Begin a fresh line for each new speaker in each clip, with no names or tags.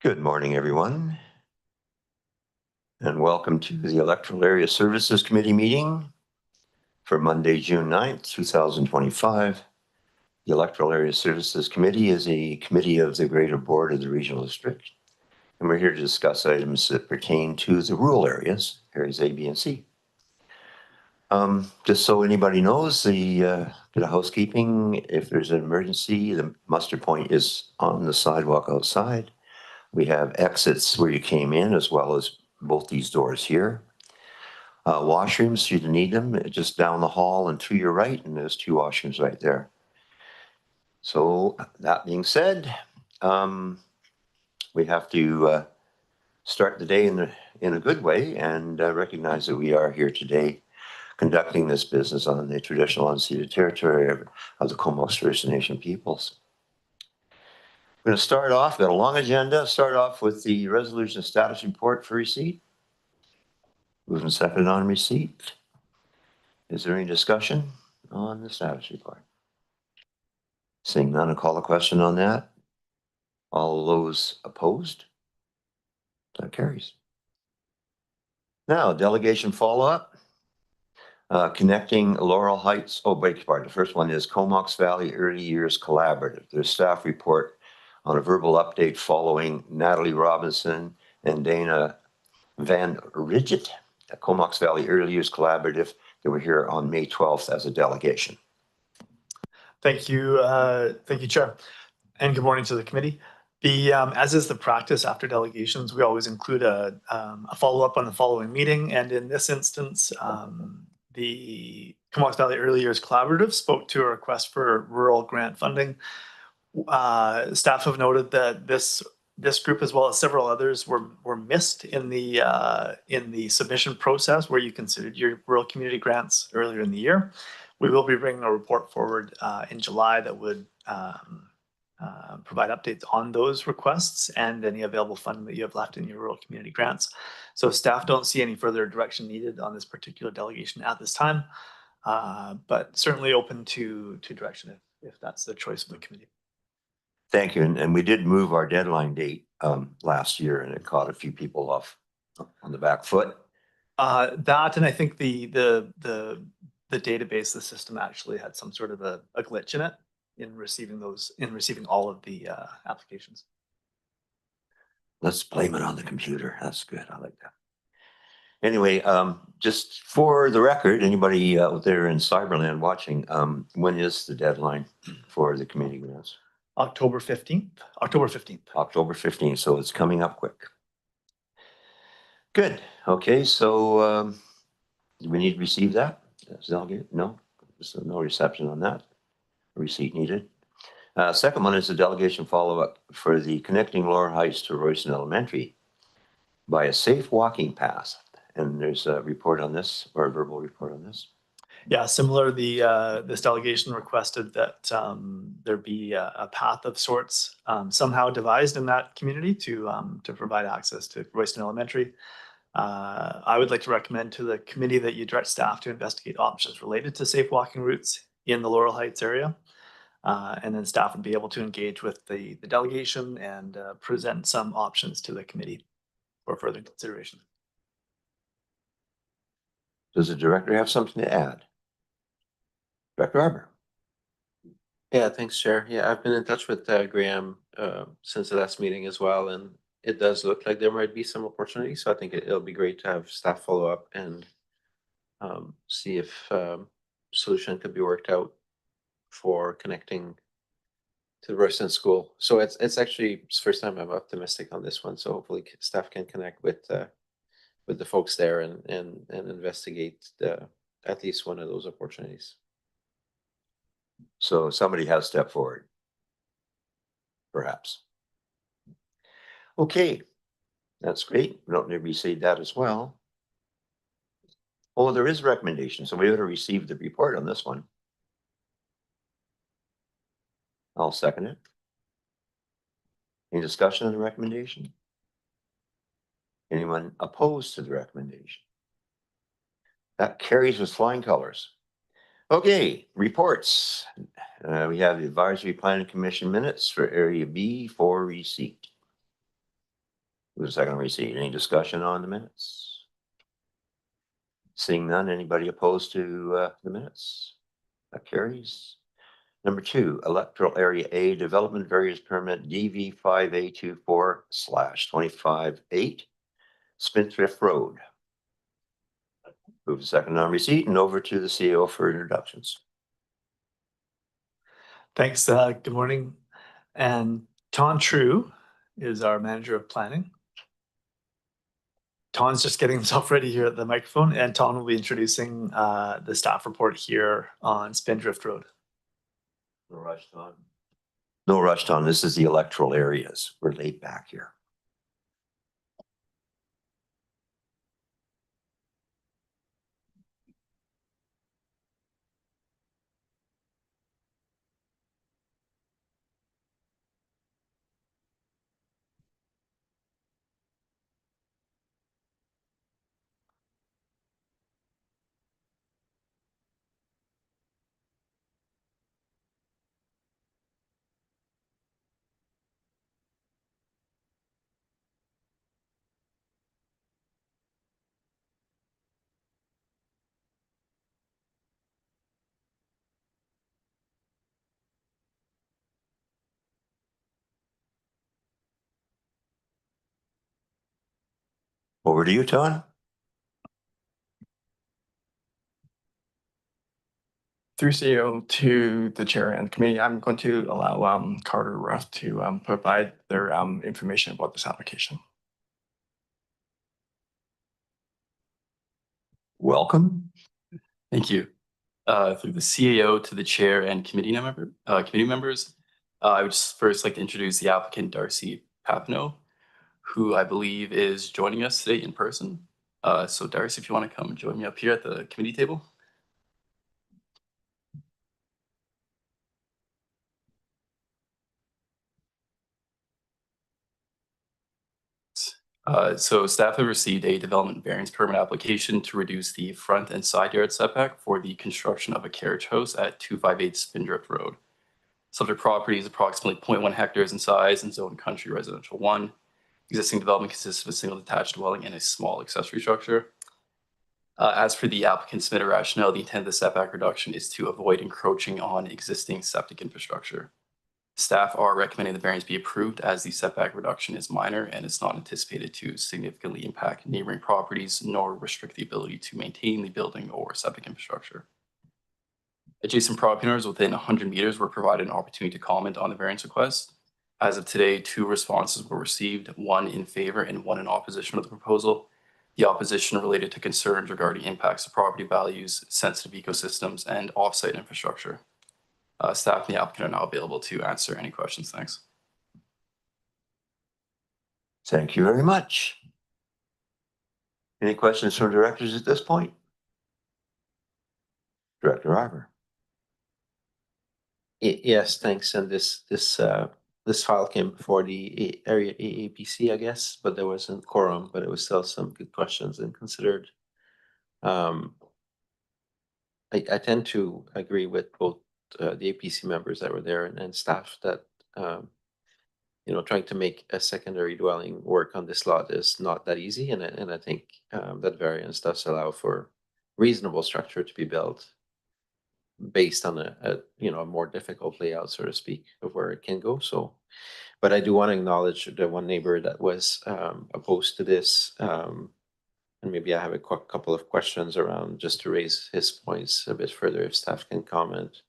Good morning, everyone, and welcome to the Electoral Area Services Committee meeting for Monday, June 9th, 2025. The Electoral Area Services Committee is a committee of the Greater Board of the Regional District, and we're here to discuss items that pertain to the rural areas A, B, and C. Just so anybody knows, the housekeeping, if there's an emergency, the muster point is on the sidewalk outside. We have exits where you came in, as well as both these doors here. Washrooms, you need them, just down the hall and to your right, and there's 2 washrooms right there. So that being said, we have to start the day in a good way and recognize that we are here today conducting this business on the traditional unceded territory of the Comox First Nation peoples. We're going to start off, got a long agenda, start off with the resolution status report for receipt. Moved and seconded on receipt. Is there any discussion on the status report? Seeing none, I'll call a question on that. All those opposed? That carries. Now, delegation follow-up. Connecting Laurel Heights. Oh, beg your pardon. The first one is Comox Valley Early Years Collaborative. Their staff report on a verbal update following Natalie Robinson and Dana Van Ridget at Comox Valley Early Years Collaborative. They were here on May 12th as a delegation.
Thank you, Chair, and good morning to the committee. As is the practice after delegations, we always include a follow-up on the following meeting, and in this instance, the Comox Valley Early Years Collaborative spoke to a request for rural grant funding. Staff have noted that this group, as well as several others, were missed in the submission process where you considered your rural community grants earlier in the year. We will be bringing a report forward in July that would provide updates on those requests and any available funding that you have left in your rural community grants. So staff don't see any further direction needed on this particular delegation at this time, but certainly open to direction if that's the choice of the committee.
Thank you. And we did move our deadline date last year, and it caught a few people off on the back foot.
That, and I think the database, the system actually had some sort of a glitch in it in receiving all of the applications.
Let's blame it on the computer. That's good. I like that. Anyway, just for the record, anybody out there in Cyberland watching, when is the deadline for the community grants?
October 15th. October 15th.
October 15th. So it's coming up quick. Good. Okay. So do we need to receive that? Delegate? No. So no reception on that. Receipt needed. Second one is the delegation follow-up for the connecting Laurel Heights to Royston Elementary by a safe walking path. And there's a report on this, or a verbal report on this.
Yeah, similar. This delegation requested that there be a path of sorts somehow devised in that community to provide access to Royston Elementary. I would like to recommend to the committee that you direct staff to investigate options related to safe walking routes in the Laurel Heights area. And then staff would be able to engage with the delegation and present some options to the committee for further consideration.
Does the director have something to add? Director Arbor.
Yeah, thanks, Chair. Yeah, I've been in touch with Graham since the last meeting as well, and it does look like there might be some opportunities. So I think it'll be great to have staff follow up and see if solution could be worked out for connecting to the Royston School. So it's actually the first time I'm optimistic on this one. So hopefully staff can connect with the folks there and investigate at least one of those opportunities.
So somebody has stepped forward, perhaps. Okay, that's great. We don't need to receive that as well. Oh, there is a recommendation, so we ought to receive the report on this one. I'll second it. Any discussion on the recommendation? Anyone opposed to the recommendation? That carries with flying colors. Okay, reports. We have the Advisory Planning Commission minutes for Area B for receipt. Who's second on receipt? Any discussion on the minutes? Seeing none, anybody opposed to the minutes? That carries. Number 2, Electoral Area A Development Various Permit DV 5A24/25/8, Spindrift Road. Move to second on receipt and over to the CEO for introductions.
Thanks. Good morning. And Ton True is our manager of planning. Ton's just getting himself ready here at the microphone, and Ton will be introducing the staff report here on Spindrift Road.
No rush, Tom. No rush, Tom. This is the electoral areas. We're laid back here. Over to you, Tom.
Through CEO to the chair and committee, I'm going to allow Carter Ruff to provide their information about this application.
Welcome.
Thank you. Through the CAO to the chair and committee members, I would just first like to introduce the applicant, Darcy Papineau, who I believe is joining us today in person. So Darcy, if you want to come join me up here at the committee table. So staff have received a development variance permit application to reduce the front and side yard setback for the construction of a carriage house at 258 Spindrift Road. Subject property is approximately 0.1 hectares in size and zoned country residential 1. Existing development consists of a single detached dwelling and a small accessory structure. As for the applicant's submitted rationale, the intent of the setback reduction is to avoid encroaching on existing septic infrastructure. Staff are recommending the variance be approved as the setback reduction is minor and is not anticipated to significantly impact neighboring properties nor restrict the ability to maintain the building or septic infrastructure. Adjacent property owners within 100 meters were provided an opportunity to comment on the variance request. As of today, 2 responses were received, 1 in favor and 1 in opposition of the proposal. The opposition related to concerns regarding impacts to property values, sensitive ecosystems, and off-site infrastructure. Staff and the applicant are now available to answer any questions. Thanks.
Thank you very much. Any questions from directors at this point? Director Ivor.
Yes, thanks. And this file came before the area AAPC, I guess, but there wasn't quorum, but it was still some good questions and considered. I tend to agree with both the APC members that were there and staff that trying to make a secondary dwelling work on this lot is not that easy, and I think that variance does allow for reasonable structure to be built based on a more difficult layout, so to speak, of where it can go. So, but I do want to acknowledge the one neighbor that was opposed to this, and maybe I have a couple of questions around just to raise his points a bit further if staff can comment.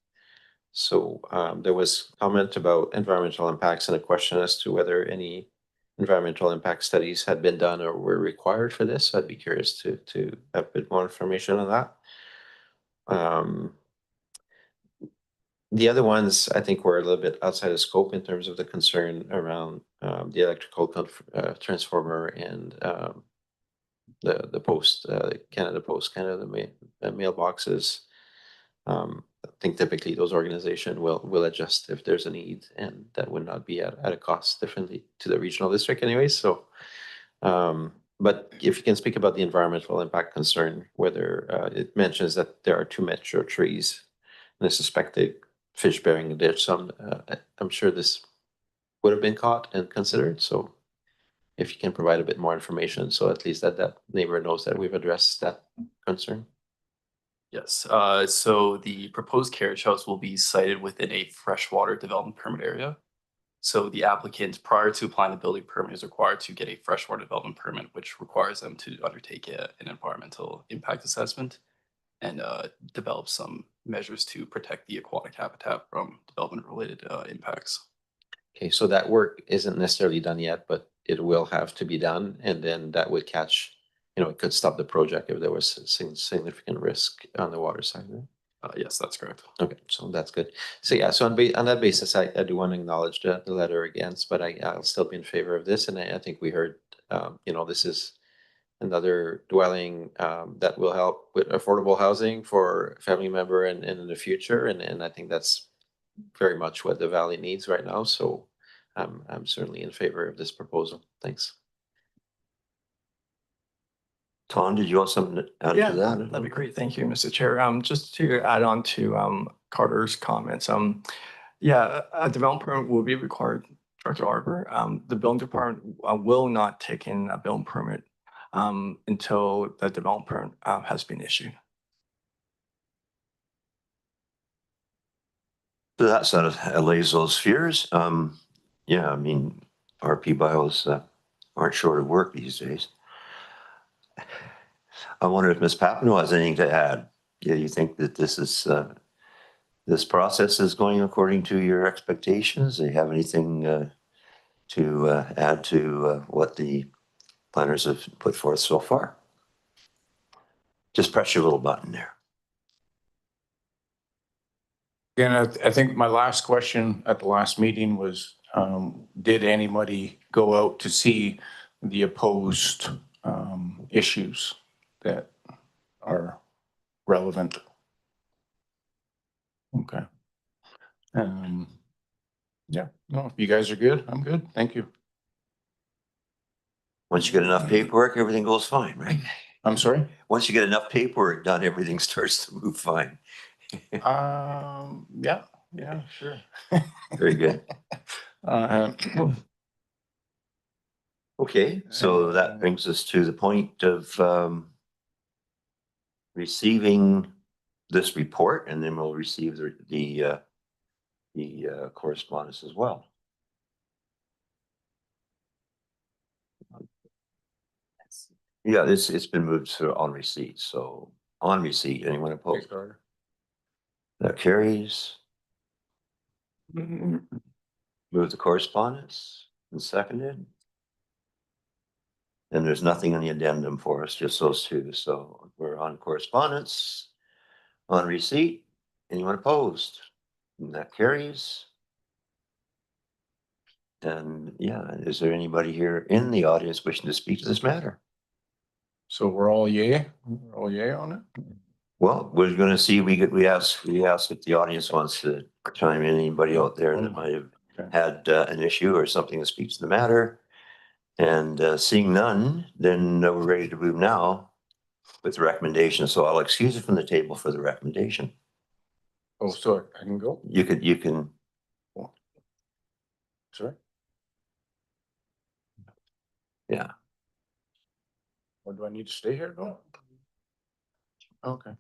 So there was comment about environmental impacts and a question as to whether any environmental impact studies had been done or were required for this. So I'd be curious to have a bit more information on that. The other ones I think were a little bit outside of scope in terms of the concern around the electrical transformer and the post, Canada Post, the mailboxes. I think typically those organizations will adjust if there's a need, and that would not be at a cost differently to the regional district anyway. So But if you can speak about the environmental impact concern, whether it mentions that there are 2 mature trees and a suspected fish bearing a ditch, some, I'm sure this would have been caught and considered. So if you can provide a bit more information, so at least that neighbor knows that we've addressed that concern.
Yes, so the proposed carriage house will be sited within a freshwater development permit area. So the applicant, prior to applying the building permit, is required to get a freshwater development permit, which requires them to undertake an environmental impact assessment and develop some measures to protect the aquatic habitat from development-related impacts.
Okay, so that work isn't necessarily done yet, but it will have to be done, and then that would catch, it could stop the project if there was significant risk on the water side, right?
Yes, that's correct.
Okay, so that's good. So yeah, so on that basis, I do want to acknowledge the letter against, but I'll still be in favor of this, and I think we heard, this is another dwelling that will help with affordable housing for family member and in the future, and I think that's very much what the valley needs right now. So I'm certainly in favor of this proposal. Thanks.
Tom, did you want something to add
Yeah,
to that?
that'd be great. Thank you, Mr. Chair. Just to add on to Carter's comments, yeah, a development permit will be required, Director Arbor. The building department will not take in a building permit until the development permit has been issued.
So that sort of allays those fears. Yeah, I mean, RP bios aren't short of work these days. I wonder if Ms. Papineau has anything to add. Yeah, you think that this process is going according to your expectations? Do you have anything to add to what the planners have put forth so far? Just press your little button there.
Again, I think my last question at the last meeting was, did anybody go out to see the opposed issues that are relevant? Okay. Yeah, no, if you guys are good, I'm good. Thank you.
Once you get enough paperwork, everything goes fine, right?
I'm sorry?
Once you get enough paperwork done, everything starts to move fine.
Yeah, sure.
Very good.
Uh,
Okay, so that brings us to the point of receiving this report, and then we'll receive the correspondence as well. Yeah, it's been moved to on receipt. So on receipt, anyone opposed? That carries. Move the correspondence and seconded. And there's nothing in the addendum for us, just those two. So we're on correspondence, on receipt. Anyone opposed? And that carries. And yeah, is there anybody here in the audience wishing to speak to this matter?
So we're all yay? We're all yay on it?
Well, we're going to see. We ask if the audience wants to chime in. Anybody out there that might have had an issue or something that speaks to the matter, and seeing none, then we're ready to move now with the recommendation. So I'll excuse it from the table for the recommendation.
Oh, sorry, I can go?
You can.
Sorry?
Yeah.
Or do I need to stay here though? Okay.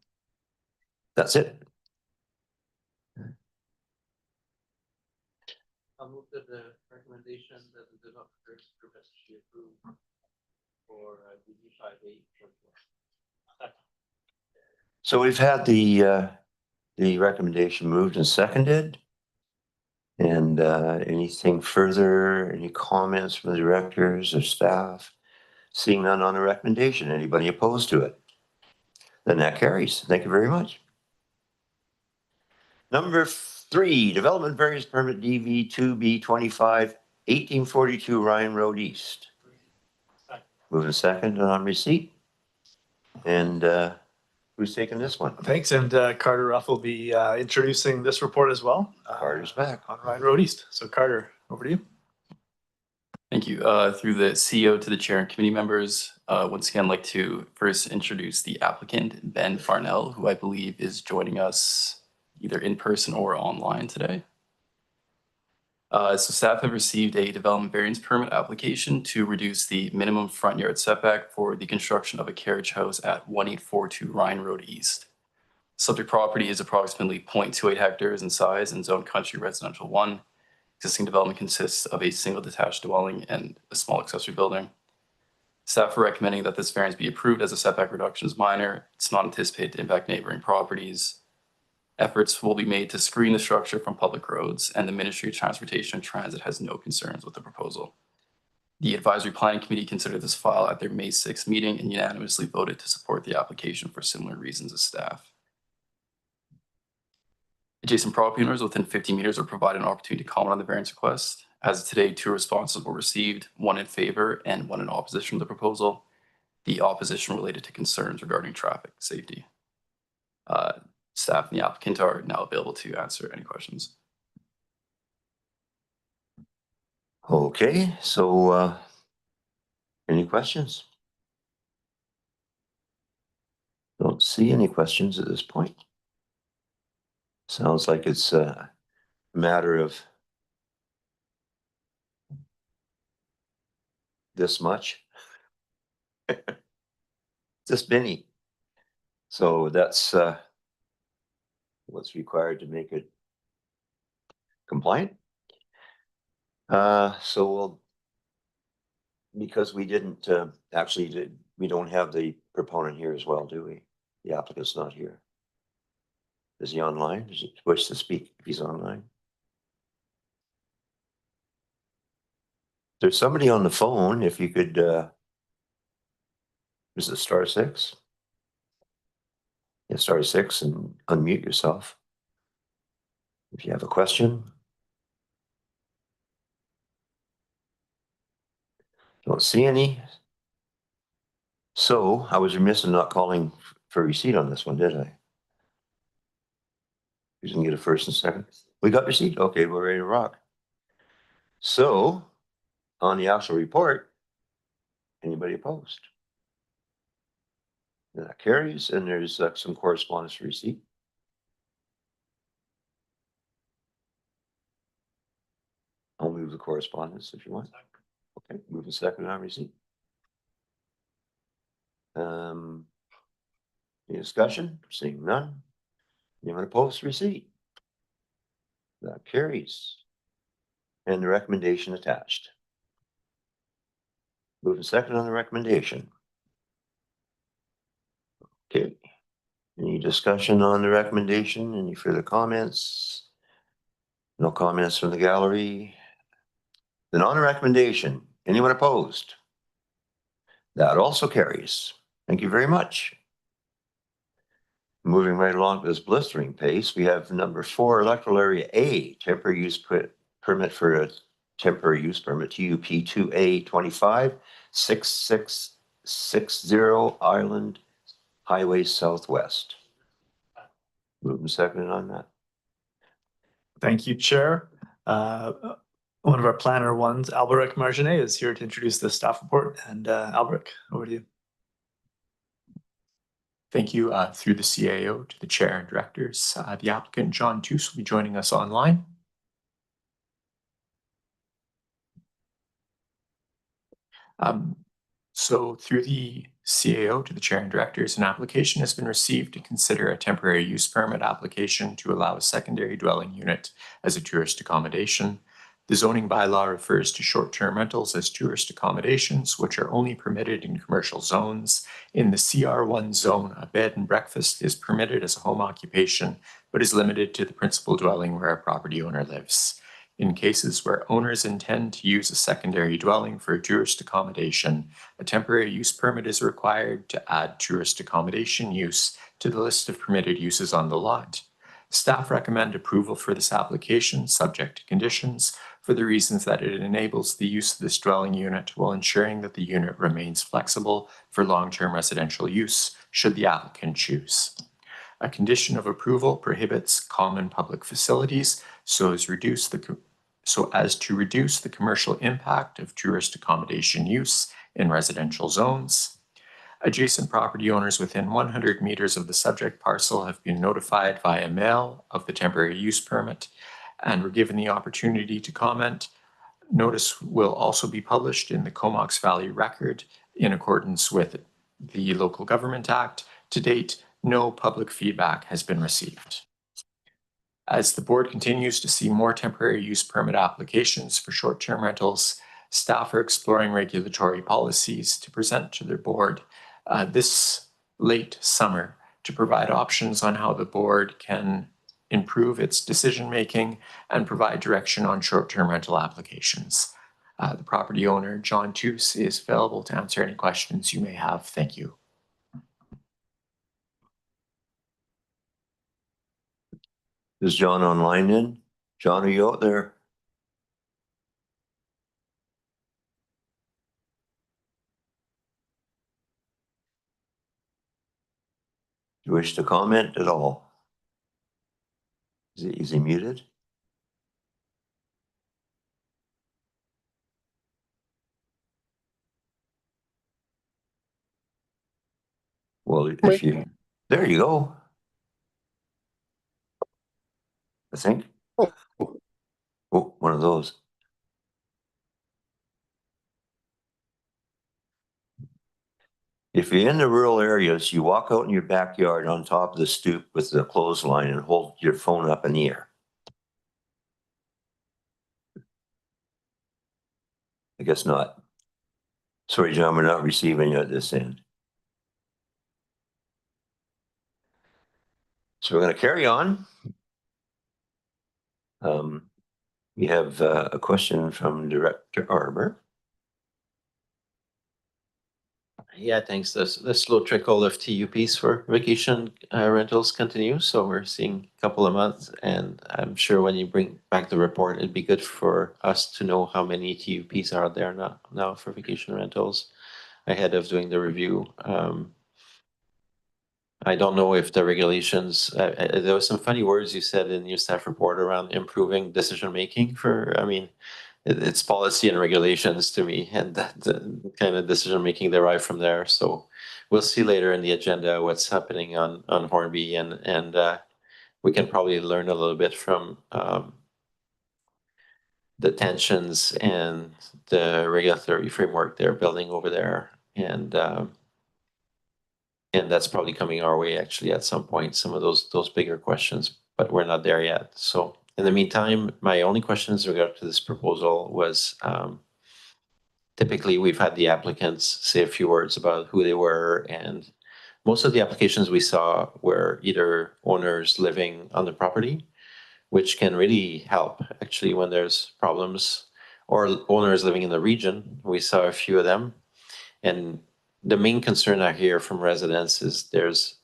That's it.
I'll move to the recommendation that the developer's permit should be approved for DD 58.
So we've had the recommendation moved and seconded. And anything further, any comments from the directors or staff? Seeing none on the recommendation, anybody opposed to it? Then that carries. Thank you very much. Number 3, development variance permit DV 2B25 1842 Ryan Road East. Moving second on receipt. And who's taking this one?
Thanks, and Carter Ruff will be introducing this report as well.
Carter's back.
On Ryan Road East. So Carter, over to you.
Thank you. Through the CEO to the chair and committee members, once again, I'd like to first introduce the applicant, Ben Farnell, who I believe is joining us either in person or online today. So staff have received a development variance permit application to reduce the minimum front yard setback for the construction of a carriage house at 1842 Ryan Road East. Subject property is approximately 0.28 hectares in size and zone country residential 1. Existing development consists of a single detached dwelling and a small accessory building. Staff are recommending that this variance be approved as a setback reduction is minor. It's not anticipated to impact neighboring properties. Efforts will be made to screen the structure from public roads, and the Ministry of Transportation and Transit has no concerns with the proposal. The Advisory Planning Committee considered this file at their May 6th meeting and unanimously voted to support the application for similar reasons as staff. Adjacent property owners within 50 meters are provided an opportunity to comment on the variance request. As of today, 2 responses were received, 1 in favor and 1 in opposition to the proposal. The opposition related to concerns regarding traffic safety. Staff and the applicant are now available to answer any questions.
Okay, so any questions? Don't see any questions at this point. Sounds like it's a matter of this much. This many. So that's what's required to make it compliant. So we'll, because we didn't we don't have the proponent here as well, do we? The applicant's not here. Is he online? Does he wish to speak if he's online? There's somebody on the phone, if you could, is it *6? Yeah, *6 and unmute yourself. If you have a question. Don't see any. So I was remiss in not calling for receipt on this one, did I? You didn't get a first and second. We got receipt. Okay, we're ready to rock. So on the actual report, anybody opposed? That carries, and there's some correspondence receipt. I'll move the correspondence if you want. Okay, move the second on receipt. Any discussion? Seeing none. Anyone opposed receipt? That carries. And the recommendation attached. Move the second on the recommendation. Okay. Any discussion on the recommendation? Any further comments? No comments from the gallery. Then on the recommendation, anyone opposed? That also carries. Thank you very much. Moving right along at this blistering pace, we have number 4, Electoral Area A, temporary use permit for a temporary use permit, TUP 2A 25-6660 Island Highway Southwest. Move and second on that.
Thank you, Chair. One of our planner ones, Alberic Marginet, is here to introduce the staff report. And Alberic, over to you.
Thank you. Through the CAO to the chair and directors. The applicant, John Toos, will be joining us online. So through the CAO to the chair and directors, an application has been received to consider a temporary use permit application to allow a secondary dwelling unit as a tourist accommodation. The zoning bylaw refers to short-term rentals as tourist accommodations, which are only permitted in commercial zones. In the CR1 zone, a bed and breakfast is permitted as a home occupation, but is limited to the principal dwelling where a property owner lives. In cases where owners intend to use a secondary dwelling for tourist accommodation, a temporary use permit is required to add tourist accommodation use to the list of permitted uses on the lot. Staff recommend approval for this application, subject to conditions, for the reasons that it enables the use of this dwelling unit while ensuring that the unit remains flexible for long-term residential use, should the applicant choose. A condition of approval prohibits common public facilities, so as to reduce the so as to reduce the commercial impact of tourist accommodation use in residential zones. Adjacent property owners within 100 meters of the subject parcel have been notified via mail of the temporary use permit and were given the opportunity to comment. Notice will also be published in the Comox Valley Record in accordance with the Local Government Act. To date, no public feedback has been received. As the board continues to see more temporary use permit applications for short-term rentals, staff are exploring regulatory policies to present to their board this late summer to provide options on how the board can improve its decision-making and provide direction on short-term rental applications. The property owner, John Toos, is available to answer any questions you may have. Thank you.
Is John online then? John, are you out there? Do you wish to comment at all? Is he muted? Well, if you, there you go. I think. Oh, one of those. If you're in the rural areas, you walk out in your backyard on top of the stoop with the clothesline and hold your phone up in the air. I guess not. Sorry, John, we're not receiving you at this end. So we're going to carry on. We have a question from Director Arbor.
Yeah, thanks. The slow trickle of TUPs for vacation rentals continues. So we're seeing a couple a month, and I'm sure when you bring back the report, it'd be good for us to know how many TUPs are there now for vacation rentals ahead of doing the review. I don't know if the regulations, there was some funny words you said in your staff report around improving decision-making I mean, it's policy and regulations to me, and the kind of decision-making derived from there. So we'll see later in the agenda what's happening on Hornby, and we can probably learn a little bit from the tensions and the regulatory framework they're building over there. And that's probably coming our way actually at some point, some of those bigger questions, but we're not there yet. So in the meantime, my only questions in regard to this proposal was typically we've had the applicants say a few words about who they were, and most of the applications we saw were either owners living on the property, which can really help actually when there's problems, or owners living in the region. We saw a few of them. And the main concern I hear from residents is there's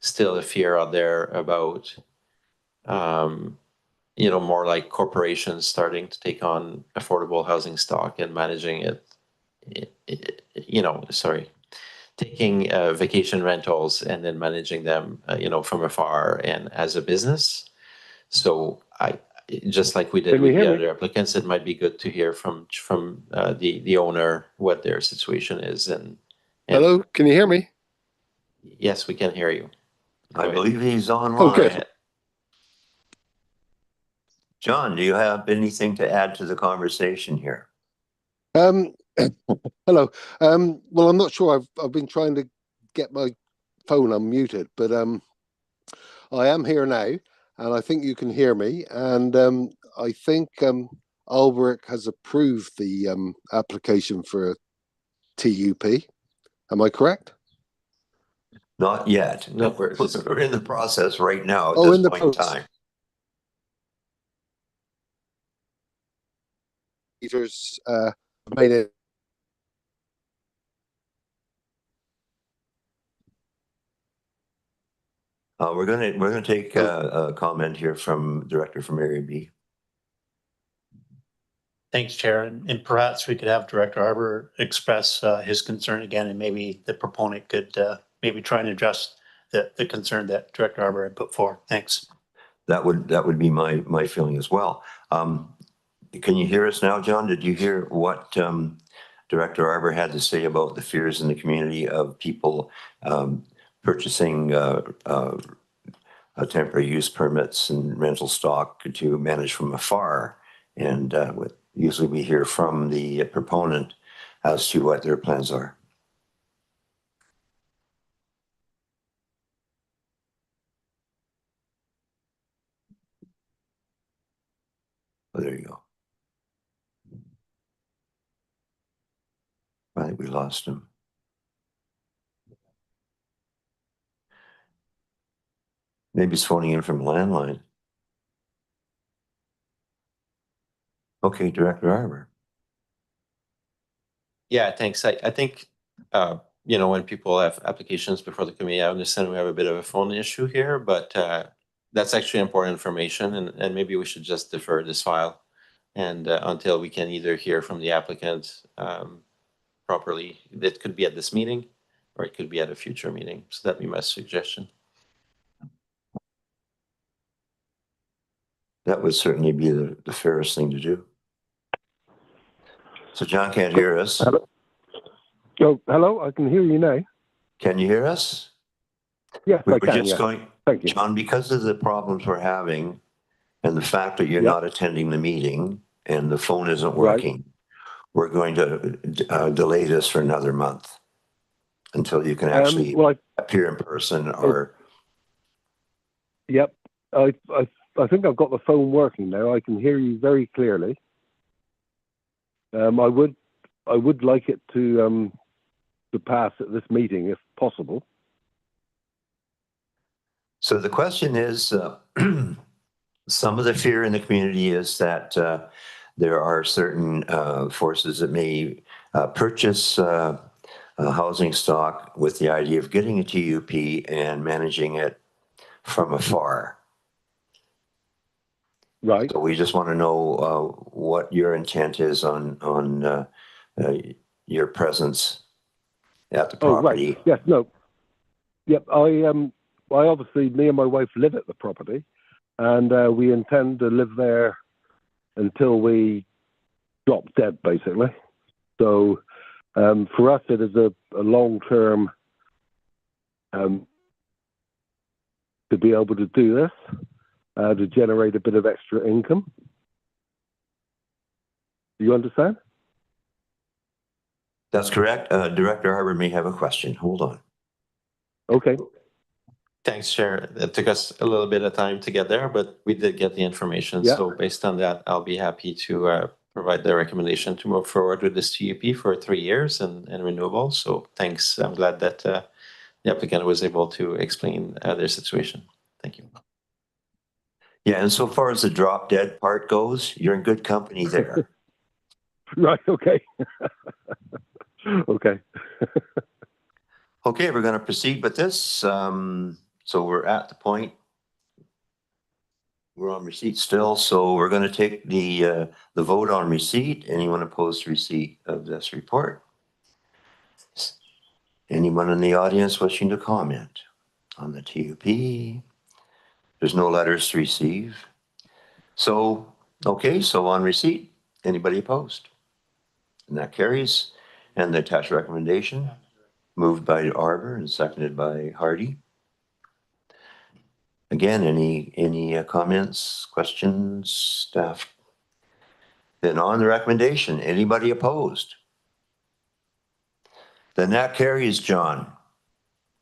still a fear out there about, more like corporations starting to take on affordable housing stock and managing it, taking vacation rentals and then managing them, from afar and as a business. So just like we did with the other applicants, it might be good to hear from the owner what their situation is. And
hello, can you hear me?
Yes, we can hear you.
I believe he's online.
Okay.
John, do you have anything to add to the conversation here?
Hello. Well, I'm not sure. I've been trying to get my phone unmuted, but I am here now, and I think you can hear me. And I think Albrecht has approved the application for a TUP. Am I correct?
Not yet.
No.
We're in the process right now at
Oh,
this
in the
point in
process.
time.
Peter's made it.
We're gonna take a comment here from Director from Area B.
Thanks, Chair. And perhaps we could have Director Arbor express his concern again, and maybe the proponent could maybe try and address the concern that Director Arbor had put forward. Thanks.
That would be my feeling as well. Can you hear us now, John? Did you hear what Director Arbor had to say about the fears in the community of people purchasing temporary use permits and rental stock to manage from afar? And usually we hear from the proponent as to what their plans are. Oh, there you go. I think we lost him. Maybe he's phoning in from a landline. Okay, Director Arbor.
Yeah, thanks. I think, you know, when people have applications before the committee, I understand we have a bit of a phone issue here, but that's actually important information, and maybe we should just defer this file and until we can either hear from the applicant properly. It could be at this meeting or it could be at a future meeting. So that'd be my suggestion.
That would certainly be the fairest thing to do. So John can't hear us.
Hello? Oh, hello, I can hear you now.
Can you hear us?
Yes,
We
I
were
can,
just
yes.
going,
Thank you.
John, because of the problems we're having and the fact that you're
Yep.
not attending the meeting and the phone isn't
Right.
working, we're going to delay this for another month until you can actually
Well,
appear in person or.
yep, I I think I've got the phone working now. I can hear you very clearly. I would like it to pass at this meeting if possible.
So the question is, some of the fear in the community is that there are certain forces that may purchase housing stock with the idea of getting a TUP and managing it from afar.
Right.
So we just want to know what your intent is on your presence at the property.
Oh, right. Yes. No. Yep. I obviously, me and my wife live at the property, and we intend to live there until we drop dead, basically. So for us, it is a long-term to be able to do this, to generate a bit of extra income. Do you understand?
That's correct. Director Harbour may have a question. Hold on.
Okay.
Thanks, Chair. It took us a little bit of time to get there, but we did get the information.
Yeah.
So based on that, I'll be happy to provide the recommendation to move forward with this TUP for 3 years and renewable. So thanks. I'm glad that the applicant was able to explain their situation. Thank you.
Yeah, and so far as the drop dead part goes, you're in good company there.
Right. Okay. Okay.
Okay, we're going to proceed with this. So we're at the point. We're on receipt still, so we're going to take the vote on receipt. Anyone opposed to receipt of this report? Anyone in the audience wishing to comment on the TUP? There's no letters to receive. So, okay, so on receipt, anybody opposed? And that carries. And the attached recommendation, moved by Arbor and seconded by Hardy. Again, any comments, questions, staff? Then on the recommendation, anybody opposed? Then that carries, John.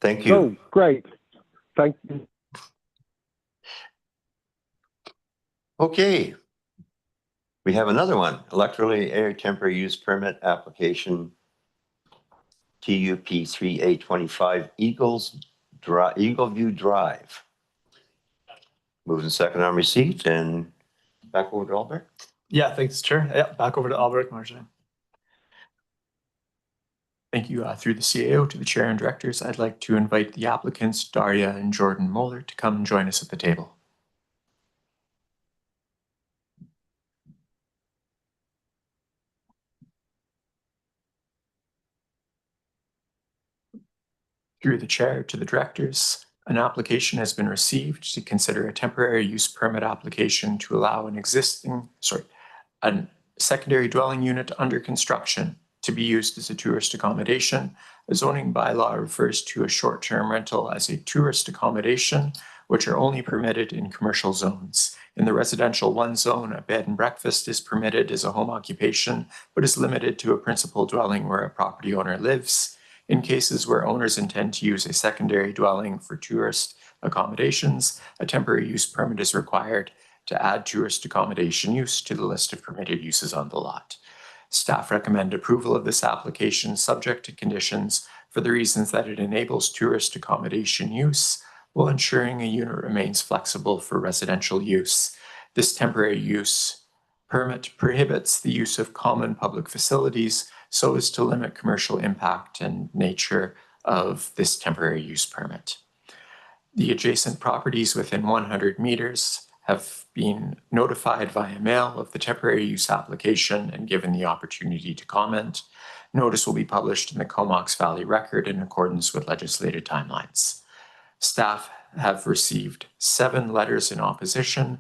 Thank you.
Oh, great. Thank you.
Okay. We have another one, Electoral Area Temporary Use Permit Application TUP 3A25 Eagle View Drive. Moving second on receipt and back over to Albert.
Yeah, thanks, Chair. Yeah, back over to Albert Marjane.
Thank you. Through the CAO to the Chair and Directors, I'd like to invite the applicants, Daria and Jordan Moeller, to come and join us at the table. Through the Chair to the Directors, an application has been received to consider a temporary use permit application to allow a secondary dwelling unit under construction to be used as a tourist accommodation. The zoning bylaw refers to a short-term rental as a tourist accommodation, which are only permitted in commercial zones. In the residential 1 zone, a bed and breakfast is permitted as a home occupation, but is limited to a principal dwelling where a property owner lives. In cases where owners intend to use a secondary dwelling for tourist accommodations, a temporary use permit is required to add tourist accommodation use to the list of permitted uses on the lot. Staff recommend approval of this application subject to conditions for the reasons that it enables tourist accommodation use while ensuring a unit remains flexible for residential use. This temporary use permit prohibits the use of common public facilities so as to limit commercial impact and nature of this temporary use permit. The adjacent properties within 100 meters have been notified via mail of the temporary use application and given the opportunity to comment. Notice will be published in the Comox Valley Record in accordance with legislative timelines. Staff have received 7 letters in opposition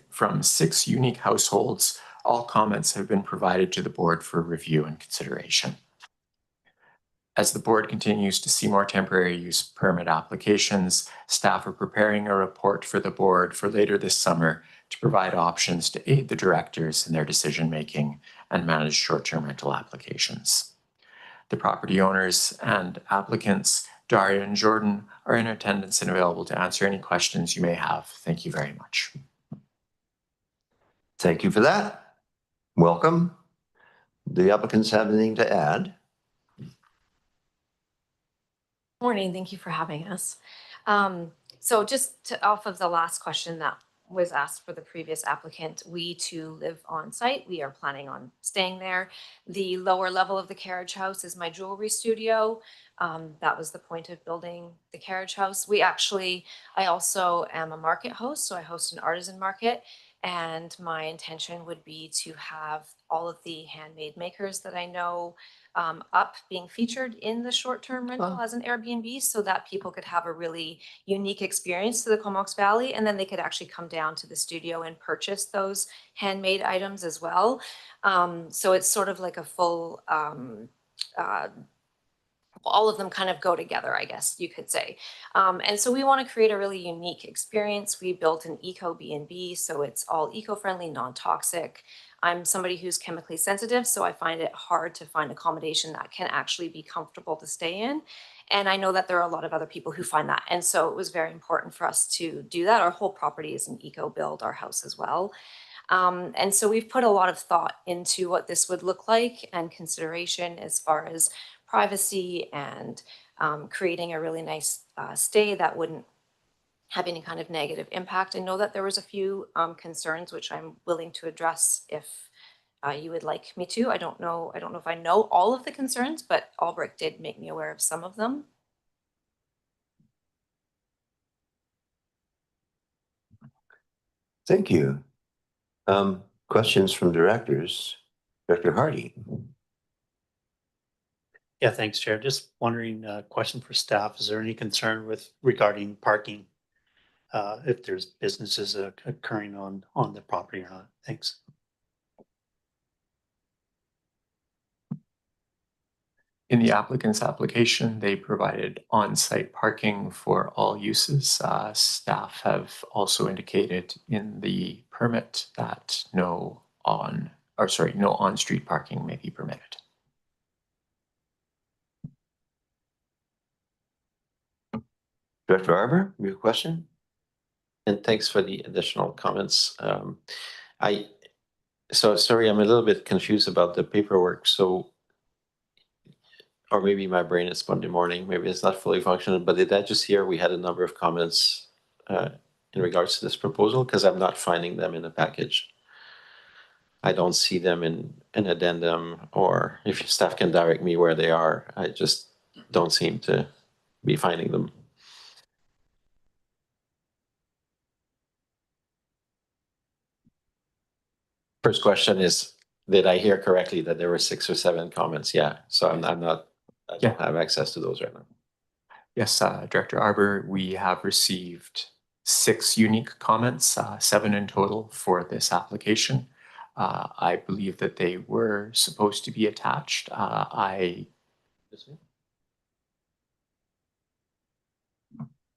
from 6 unique households. All comments have been provided to the board for review and consideration. As the board continues to see more temporary use permit applications, staff are preparing a report for the board for later this summer to provide options to aid the directors in their decision-making and manage short-term rental applications. The property owners and applicants, Daria and Jordan, are in attendance and available to answer any questions you may have. Thank you very much.
Thank you for that. Welcome. Do the applicants have anything to add?
Morning, thank you for having us. So just off of the last question that was asked for the previous applicant, we too live on site. We are planning on staying there. The lower level of the carriage house is my jewelry studio. That was the point of building the carriage house. I also am a market host, so I host an artisan market. And my intention would be to have all of the handmade makers that I know up being featured in the short-term rental as an Airbnb so that people could have a really unique experience to the Comox Valley, and then they could actually come down to the studio and purchase those handmade items as well. So it's sort of like a full all of them kind of go together, I guess you could say. And so we want to create a really unique experience. We built an eco B&B, so it's all eco-friendly, non-toxic. I'm somebody who's chemically sensitive, so I find it hard to find accommodation that can actually be comfortable to stay in. And I know that there are a lot of other people who find that. And so it was very important for us to do that. Our whole property is an eco build, our house as well. And so we've put a lot of thought into what this would look like and consideration as far as privacy and creating a really nice stay that wouldn't have any kind of negative impact. I know that there was a few concerns which I'm willing to address if you would like me to. I don't know if I know all of the concerns, but Albrecht did make me aware of some of them.
Thank you. Questions from directors. Director Hardy.
Yeah, thanks, Chair. Just wondering, question for staff, is there any concern regarding parking? If there's businesses occurring on the property or not? Thanks.
In the applicant's application, they provided on-site parking for all uses. Staff have also indicated in the permit that no on-street parking may be permitted.
Director Arbor, you have a question?
And thanks for the additional comments. So sorry, I'm a little bit confused about the paperwork. So, or maybe my brain is Monday morning, maybe it's not fully functional, but did I just hear we had a number of comments in regards to this proposal? Because I'm not finding them in the package. I don't see them in an addendum, or if staff can direct me where they are, I just don't seem to be finding them. First question is, did I hear correctly that there were 6 or 7 comments? Yeah, so I don't have access to those right now.
Yes, Director Arbor, we have received 6 unique comments, 7 in total for this application. I believe that they were supposed to be attached.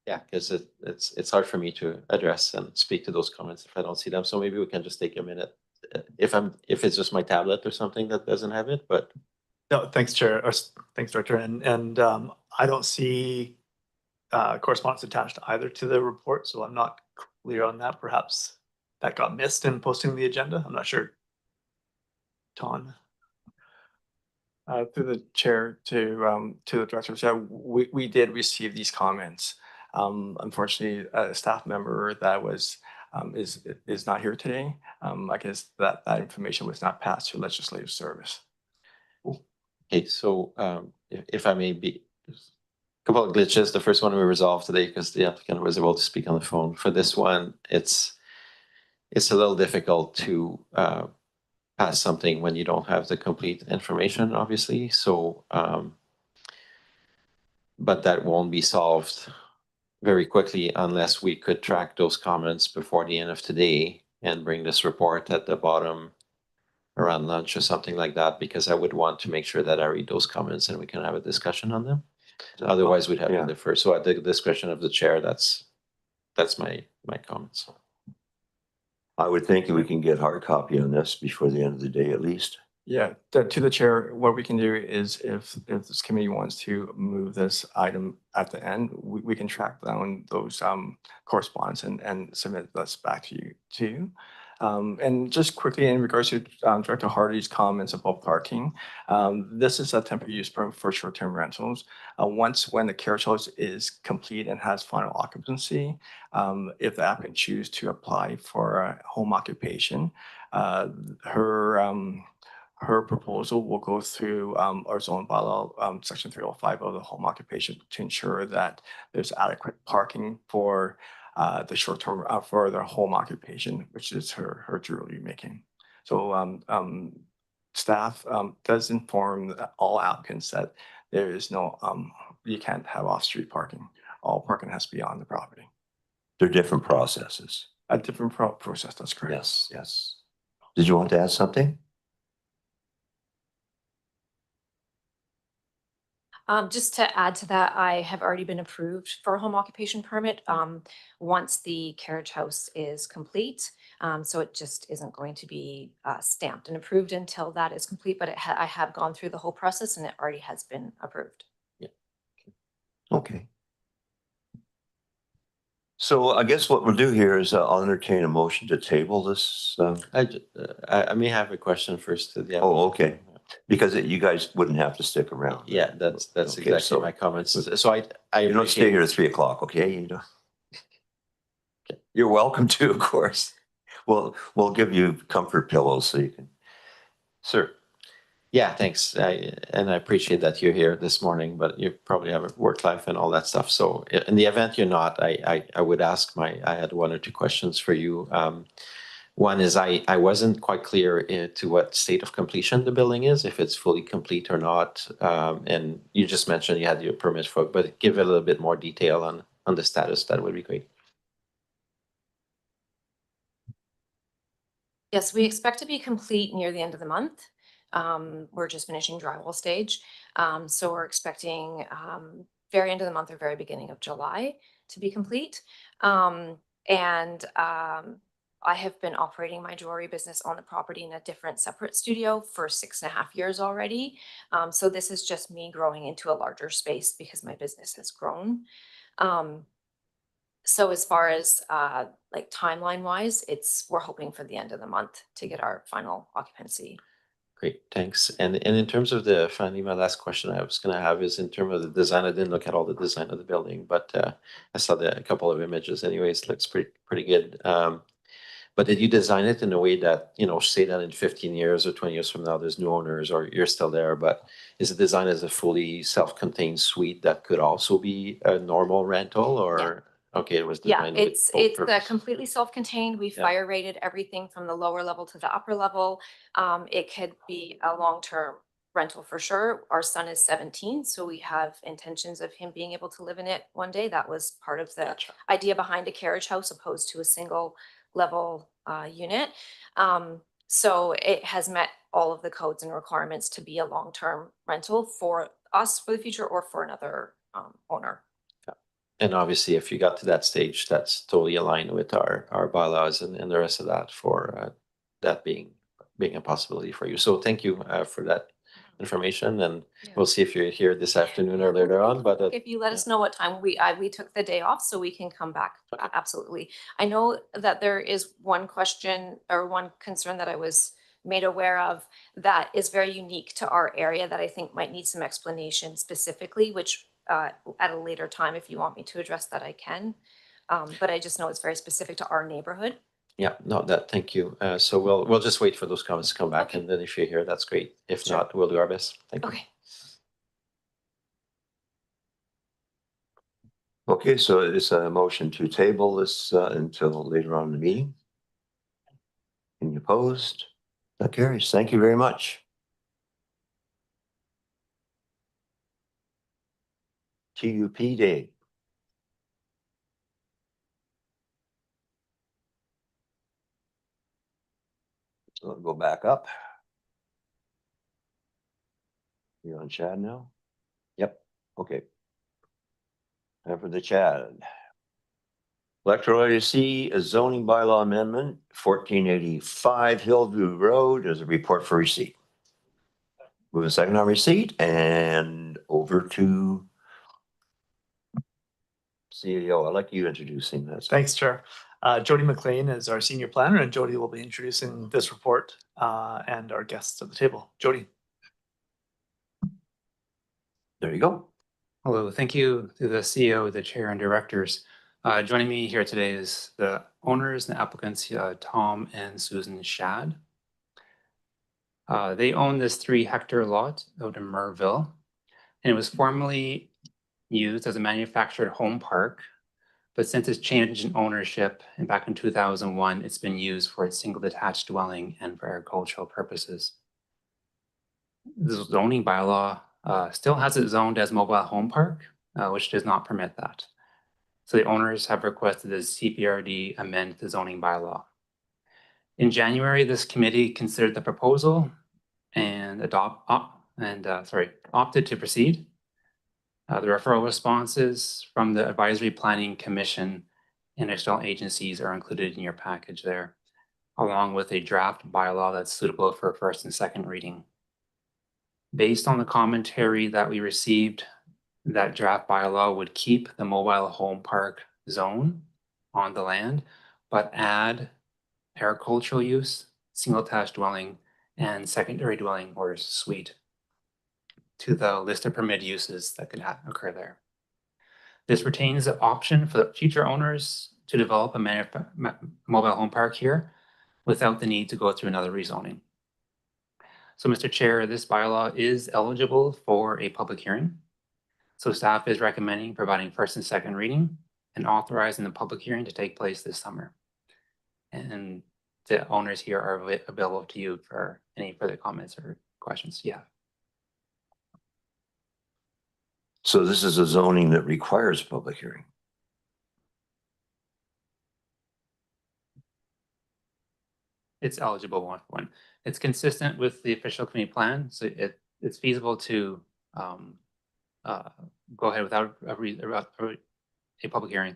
Yeah, because it's hard for me to address and speak to those comments if I don't see them. So maybe we can just take a minute. If it's just my tablet or something that doesn't have it, but
No, thanks, Chair, thanks, Director. And I don't see correspondence attached either to the report, so I'm not clear on that. Perhaps that got missed in posting the agenda. I'm not sure. Ton.
Through the chair to the director, so we did receive these comments. Unfortunately, a staff member that was is not here today. I guess that information was not passed to legislative service.
okay, so if I may be, a couple of glitches. The first one we resolved today because the applicant was able to speak on the phone. For this one, it's a little difficult to pass something when you don't have the complete information, obviously. So, but that won't be solved very quickly unless we could track those comments before the end of today and bring this report at the bottom around lunch or something like that, because I would want to make sure that I read those comments and we can have a discussion on them. Otherwise, we'd have to defer. So at the discretion of the chair, that's my comments.
I would think we can get hard copy on this before the end of the day at least.
Yeah, to the chair, what we can do is if this committee wants to move this item at the end, we can track down those correspondence and submit this back to you. And just quickly in regards to Director Hardy's comments about parking, this is a temporary use permit for short-term rentals. When the carriage house is complete and has final occupancy, if the applicant choose to apply for a home occupation, her proposal will go through our zone bylaw, section 305 of the home occupation to ensure that there's adequate parking for the short-term, for their home occupation, which is her jewelry making. So staff does inform all applicants that there is no, you can't have off-street parking. All parking has to be on the property.
They're different processes.
A different process, that's correct.
Yes, yes. Did you want to add something?
Just to add to that, I have already been approved for a home occupation permit once the carriage house is complete. So it just isn't going to be stamped and approved until that is complete, but I have gone through the whole process and it already has been approved.
Yeah.
Okay. So I guess what we'll do here is I'll entertain a motion to table this.
I may have a question first to the
Oh, okay. Because you guys wouldn't have to stick around.
Yeah, that's
Okay,
exactly
so-
my comments. So I
You don't stay here at 3 o'clock, okay? You don't. You're welcome to, of course. We'll give you comfort pillows so you can. Sir.
Yeah, thanks. And I appreciate that you're here this morning, but you probably have a work life and all that stuff. So in the event you're not, I would ask I had one or two questions for you. One is I wasn't quite clear to what state of completion the building is, if it's fully complete or not. And you just mentioned you had your permit for it, but give a little bit more detail on the status. That would be great.
Yes, we expect to be complete near the end of the month. We're just finishing drywall stage. So we're expecting very end of the month or very beginning of July to be complete. I have been operating my jewelry business on the property in a different separate studio for 6.5 years already. So this is just me growing into a larger space because my business has grown. So as far as like timeline wise, we're hoping for the end of the month to get our final occupancy.
Great, thanks. And in terms of finally, my last question I was going to have is in terms of the design. I didn't look at all the design of the building, but I saw a couple of images. Anyways, looks pretty good. But did you design it in a way that, say that in 15 years or 20 years from now, there's new owners or you're still there, but is it designed as a fully self-contained suite that could also be a normal rental or?
Yeah.
Okay, it was
Yeah,
designed.
it's completely self-contained. We
Yeah.
fire rated everything from the lower level to the upper level. It could be a long-term rental for sure. Our son is 17, so we have intentions of him being able to live in it one day. That was part of the idea behind a carriage house opposed to a single level unit. So it has met all of the codes and requirements to be a long-term rental for us for the future or for another owner.
And obviously, if you got to that stage, that's totally aligned with our bylaws and the rest of that for that being a possibility for you. So thank you for that information, and
Yeah.
we'll see if you're here this afternoon or later on. But
If you let us know what time we took the day off so we can come back.
Okay.
Absolutely. I know that there is one question or one concern that I was made aware of that is very unique to our area that I think might need some explanation specifically, which at a later time, if you want me to address that, I can. But I just know it's very specific to our neighborhood.
yeah, no, thank you. So we'll just wait for those comments to come back,
Okay.
and then if you're here, that's great. If
Sure.
not, we'll do our best. Thank you.
Okay.
Okay, so it's a motion to table this until later on in the meeting. Any opposed? That carries. Thank you very much. TUP Day. So I'll go back up. You're on Chad now? Yep, okay. Time for the Chad. Electoral ADC, a zoning bylaw amendment, 1485 Hillview Road, as a report for receipt. Move a second on receipt and over to CEO. I'd like you introducing this.
Thanks, Chair. Jody McLean is our senior planner, and Jody will be introducing this report and our guests at the table. Jody.
There you go.
Hello, thank you to the CEO, the chair, and directors. Joining me here today is the owners and applicants, Tom and Susan Shad. They own this 3-hectare lot out in Merville, and it was formerly used as a manufactured home park, but since its change in ownership and back in 2001, it's been used for its single detached dwelling and for agricultural purposes. The zoning bylaw still has it zoned as mobile home park, which does not permit that. So the owners have requested the CPRD amend the zoning bylaw. In January, this committee considered the proposal and opted to proceed. The referral responses from the Advisory Planning Commission and external agencies are included in your package there, along with a draft bylaw that's suitable for first and second reading. Based on the commentary that we received, that draft bylaw would keep the mobile home park zone on the land, but add agricultural use, single attached dwelling, and secondary dwelling or suite to the list of permitted uses that could occur there. This retains the option for the future owners to develop a mobile home park here without the need to go through another rezoning. So, Mr. Chair, this bylaw is eligible for a public hearing. So staff is recommending providing first and second reading and authorizing the public hearing to take place this summer. And the owners here are available to you for any further comments or questions you have.
So this is a zoning that requires a public hearing.
It's eligible one. It's consistent with the official community plan, so it's feasible to go ahead without a public hearing,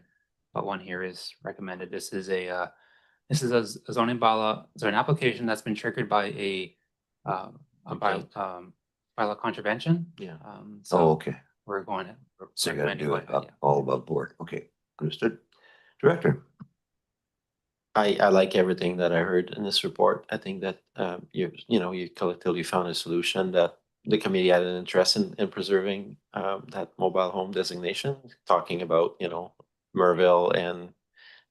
but one here is recommended. This is a zoning bylaw, so an application that's been triggered by a bylaw contravention.
Yeah.
So
Oh, okay.
we're going to
So you gotta do it
recommend
all above board. Okay, understood. Director.
I like everything that I heard in this report. I think that you collectively found a solution that the committee had an interest in preserving that mobile home designation, talking about, Merville and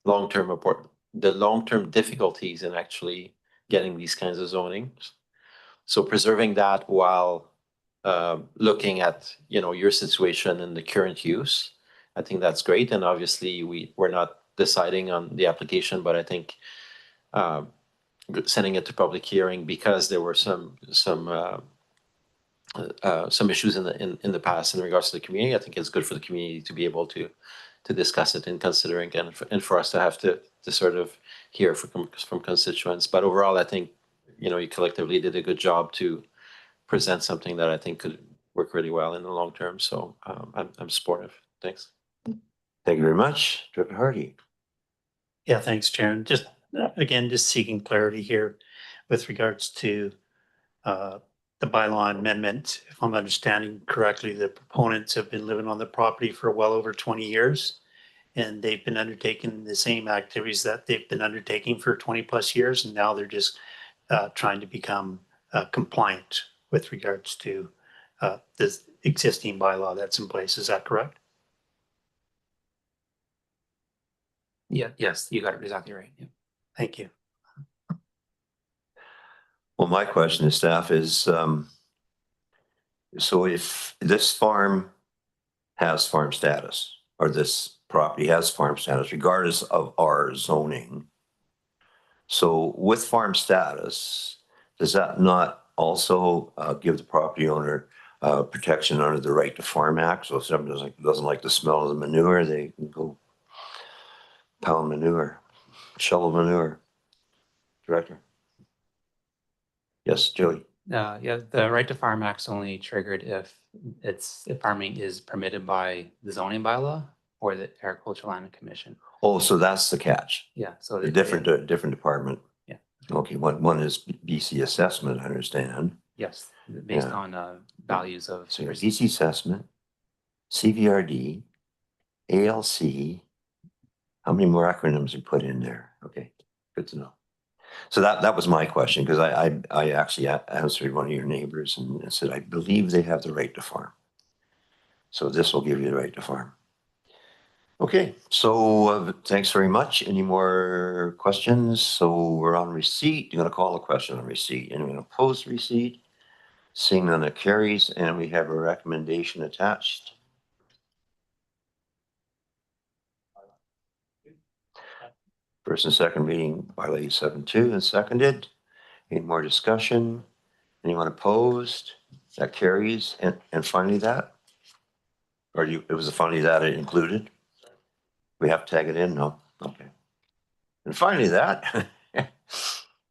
the long-term difficulties in actually getting these kinds of zonings. So preserving that while looking at, your situation and the current use, I think that's great. And obviously we're not deciding on the application, but I think sending it to public hearing because there were some issues in the past in regards to the community. I think it's good for the community to be able to discuss it and considering and for us to have to sort of hear from constituents. But overall, I think you collectively did a good job to present something that I think could work really well in the long term. So I'm supportive. Thanks.
Thank you very much. Director Hardy.
Yeah, thanks, Chair. Just again, just seeking clarity here with regards to the bylaw amendment. If I'm understanding correctly, the proponents have been living on the property for well over 20 years, and they've been undertaking the same activities that they've been undertaking for 20 plus years, and now they're just trying to become compliant with regards to this existing bylaw that's in place. Is that correct?
Yeah, yes, you got it exactly right. Yeah.
Thank you.
Well, my question to staff is, so if this farm has farm status, or this property has farm status, regardless of our zoning, so with farm status, does that not also give the property owner protection under the Right to Farm Act? So if someone doesn't like the smell of the manure, they can go pound manure, shovel manure. Director? Yes, Jody.
Yeah, the Right to Farm Act's only triggered if farming is permitted by the zoning bylaw or the Agricultural Land Commission.
Oh, so that's the catch.
Yeah, so
The different department.
Yeah.
Okay, one is BC assessment, I understand.
Yes, based
Yeah.
on values of.
So you have BC assessment, CVRD, ALC. How many more acronyms you put in there? Okay, good to know. So that was my question, because I actually answered one of your neighbors and said, I believe they have the right to farm. So this will give you the right to farm. Okay, so thanks very much. Any more questions? So we're on receipt. You're going to call a question on receipt. Anyone opposed receipt? Seeing none, it carries, and we have a recommendation attached. First and second reading by Lady 7-2 and seconded. Any more discussion? Anyone opposed? That carries. And finally that? Or it was finally that it included? We have to tag it in? No? Okay. And finally that,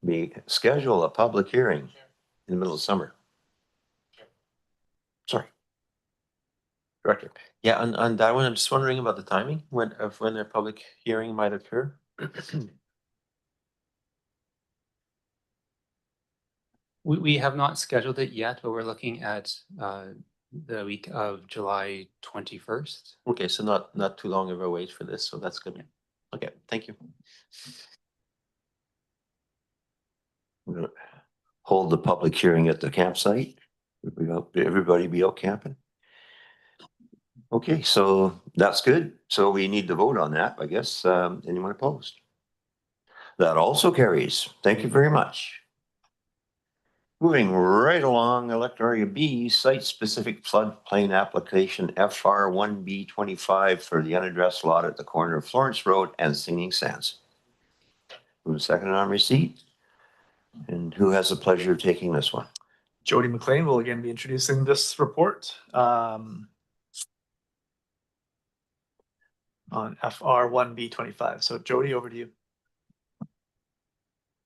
we schedule a public hearing in the middle of summer. Sorry. Director.
Yeah, on that one, I'm just wondering about the timing when a public hearing might occur.
We have not scheduled it yet, but we're looking at the week of July 21st.
Okay, so not too long of a wait for this, so that's good. Okay, thank you.
We're gonna hold the public hearing at the campsite. Everybody be out camping. Okay, so that's good. So we need to vote on that, I guess. Anyone opposed? That also carries. Thank you very much. Moving right along, Electoral B, site-specific floodplain application FR 1B25 for the unaddressed lot at the corner of Florence Road and Singing Sands. Move second on receipt. And who has the pleasure of taking this one?
Jody McLean will again be introducing this report on FR 1B25. So Jody, over to you.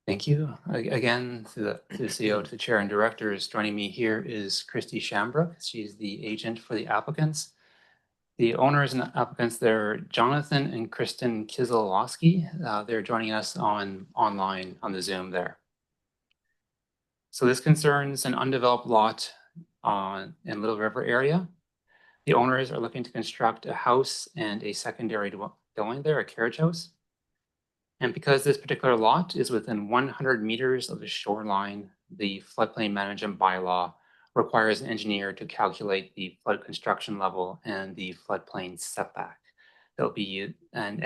Thank you. Again, to the CEO, to the chair and directors, joining me here is Christy Shambrook. She's the agent for the applicants. The owners and applicants, they're Jonathan and Kristen Kizilowski. They're joining us online on the Zoom there. So this concerns an undeveloped lot in Little River area. The owners are looking to construct a house and a secondary dwelling there, a carriage house. And because this particular lot is within 100 meters of the shoreline, the floodplain management bylaw requires an engineer to calculate the flood construction level and the floodplain setback. They'll be used and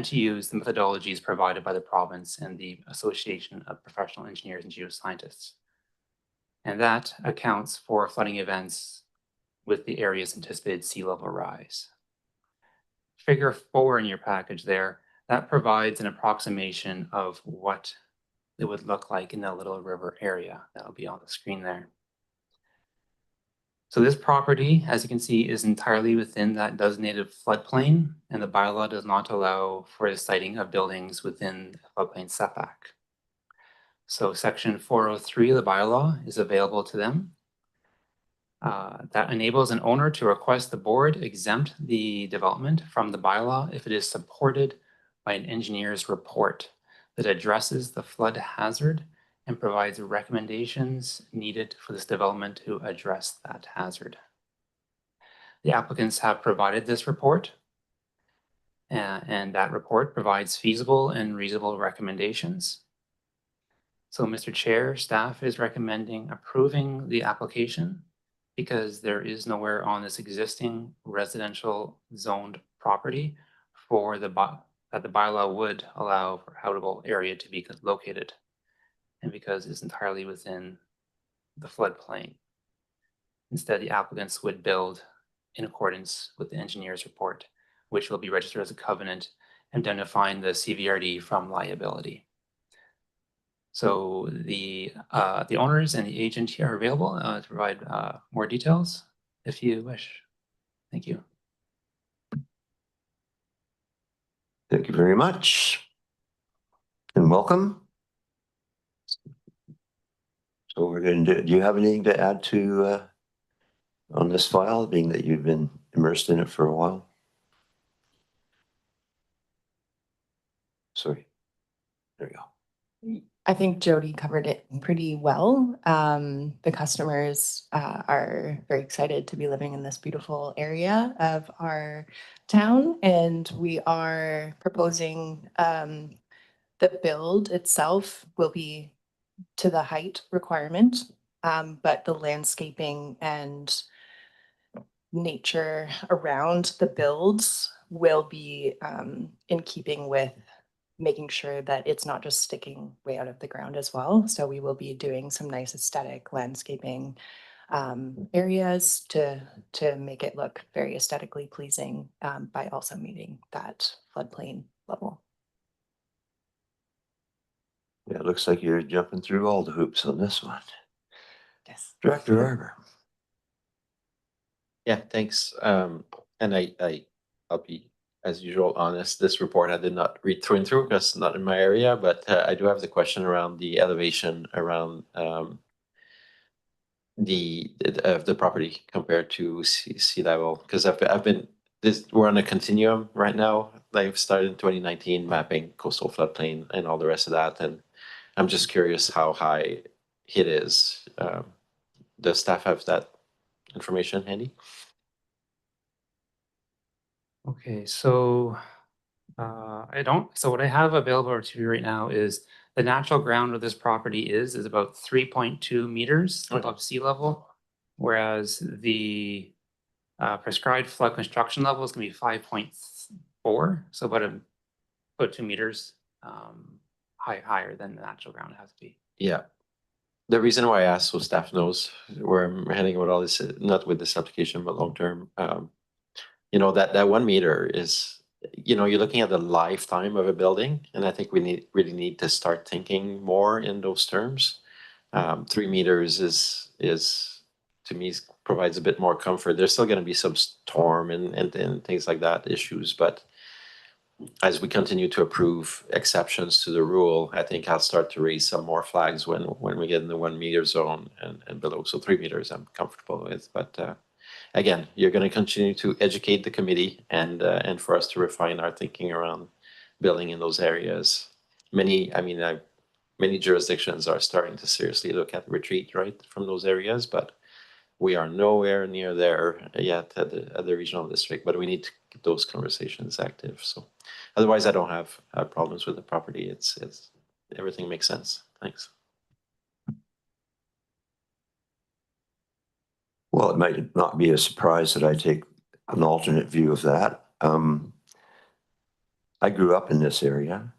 to use the methodologies provided by the province and the Association of Professional Engineers and Geoscientists. And that accounts for flooding events with the area's anticipated sea level rise. Figure 4 in your package there, that provides an approximation of what it would look like in the Little River area. That'll be on the screen there. So this property, as you can see, is entirely within that designated floodplain, and the bylaw does not allow for the siting of buildings within the floodplain setback. So section 403 of the bylaw is available to them. That enables an owner to request the board exempt the development from the bylaw if it is supported by an engineer's report that addresses the flood hazard and provides recommendations needed for this development to address that hazard. The applicants have provided this report, and that report provides feasible and reasonable recommendations. So, Mr. Chair, staff is recommending approving the application because there is nowhere on this existing residential zoned property for that the bylaw would allow for habitable area to be located, and because it's entirely within the floodplain. Instead, the applicants would build in accordance with the engineer's report, which will be registered as a covenant, indemnifying the CVRD from liability. So the owners and the agent here are available to provide more details if you wish. Thank you.
Thank you very much. And welcome. So we're going to do you have anything to add to on this file, being that you've been immersed in it for a while? Sorry. There you go.
I think Jody covered it pretty well. The customers are very excited to be living in this beautiful area of our town, and we are proposing the build itself will be to the height requirement, but the landscaping and nature around the builds will be in keeping with making sure that it's not just sticking way out of the ground as well. So we will be doing some nice aesthetic landscaping areas to make it look very aesthetically pleasing by also meeting that floodplain level.
Yeah, it looks like you're jumping through all the hoops on this one.
Yes.
Director Arbor.
Yeah, thanks. And I'll be, as usual, honest. This report I did not read through and through because it's not in my area, but I do have the question around the elevation around the property compared to sea level. Because we're on a continuum right now. I've started in 2019 mapping coastal floodplain and all the rest of that, and I'm just curious how high it is. Does staff have that information handy?
Okay, so I don't. So what I have available to you right now is the natural ground where this property is about 3.2 meters above sea level, whereas the prescribed flood construction level is going to be 5.4, so about 2 meters higher than the natural ground has to be.
Yeah. The reason why I asked, so staff knows where I'm heading with all this, not with this application, but long term. You know, that 1 meter is, you know, you're looking at the lifetime of a building, and I think we really need to start thinking more in those terms. 3 meters is to me provides a bit more comfort. There's still going to be some storm and things like that issues, but as we continue to approve exceptions to the rule, I think I'll start to raise some more flags when we get in the 1 meter zone and below. So 3 meters I'm comfortable with, but again, you're going to continue to educate the committee and for us to refine our thinking around building in those areas. Many jurisdictions are starting to seriously look at retreat right from those areas, but we are nowhere near there yet at the regional district. But we need to keep those conversations active. So otherwise, I don't have problems with the property. It's everything makes sense. Thanks.
Well, it might not be a surprise that I take an alternate view of that. I grew up in this area,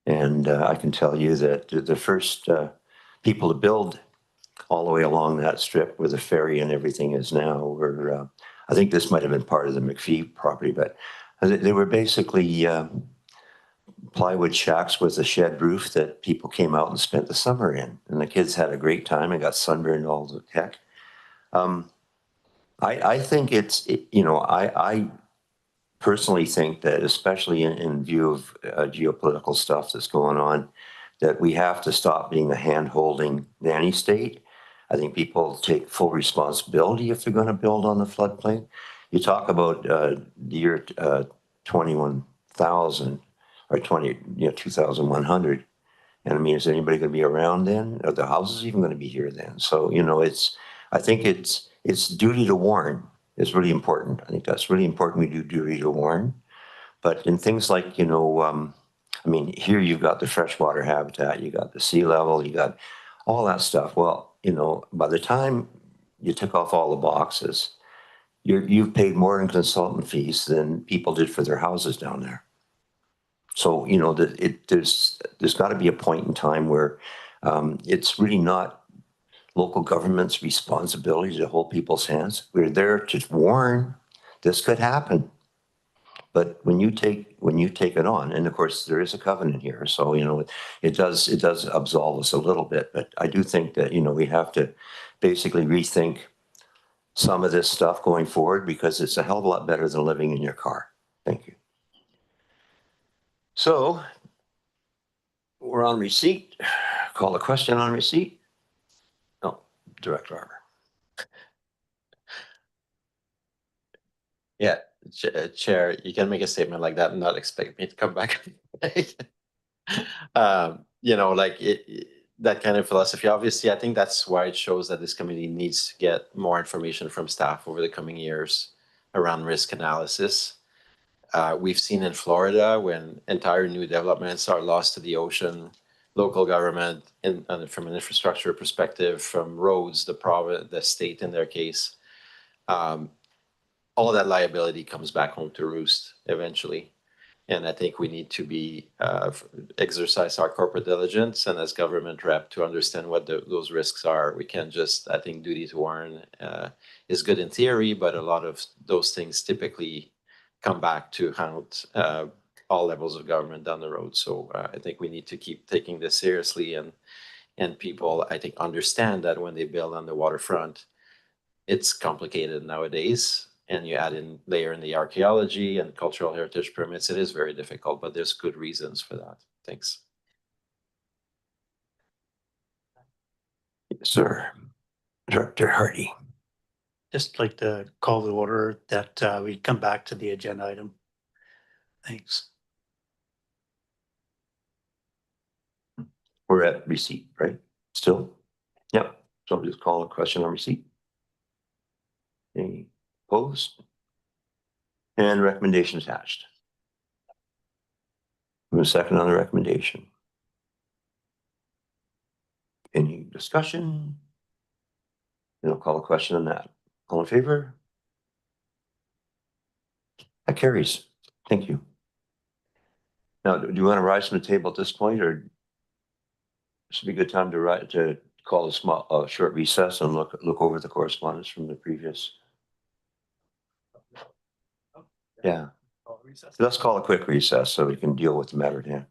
and I can tell you that the first people to build all the way along that strip where the ferry and everything is now were, I think this might have been part of the McPhee property, but they were basically plywood shacks with a shed roof that people came out and spent the summer in. And the kids had a great time and got sunburned all the heck. I think I personally think that, especially in view of geopolitical stuff that's going on, that we have to stop being a hand-holding nanny state. I think people take full responsibility if they're going to build on the floodplain. You talk about the year 21,000 or 2,100. And I mean, is anybody going to be around then? Are the houses even going to be here then? So, I think it's duty to warn is really important. I think that's really important. We do duty to warn. But in things like, I mean, here you've got the freshwater habitat, you got the sea level, you got all that stuff. Well, by the time you took off all the boxes, you've paid more in consultant fees than people did for their houses down there. So, there's got to be a point in time where it's really not local government's responsibility to hold people's hands. We're there to warn this could happen. But when you take it on, and of course there is a covenant here, so it does absolve us a little bit. But I do think that we have to basically rethink some of this stuff going forward because it's a hell of a lot better than living in your car. Thank you. So we're on receipt. Call a question on receipt. No, Director Arbor.
Yeah, Chair, you can make a statement like that and not expect me to come back. That kind of philosophy. Obviously, I think that's why it shows that this committee needs to get more information from staff over the coming years around risk analysis. We've seen in Florida when entire new developments are lost to the ocean, local government, from an infrastructure perspective, from roads, the province, the state in their case, all that liability comes back home to roost eventually. And I think we need to exercise our corporate diligence and as government rep to understand what those risks are. We can't just, I think duty to warn is good in theory, but a lot of those things typically come back to haunt all levels of government down the road. So I think we need to keep taking this seriously, and people, I think, understand that when they build on the waterfront, it's complicated nowadays. And you layer in the archaeology and cultural heritage permits, it is very difficult, but there's good reasons for that. Thanks.
Yes, sir. Director Hardy.
Just like to call the order that we come back to the agenda item. Thanks.
We're at receipt, right? Still? Yep. So just call a question on receipt. Any opposed? And recommendation attached. Move second on the recommendation. Any discussion? Then I'll call a question on that. All in favor? That carries. Thank you. Now, do you want to rise from the table at this point, or this would be a good time to call a short recess and look over the correspondence from the previous? Yeah. Let's call a quick recess so we can deal with the matter at hand.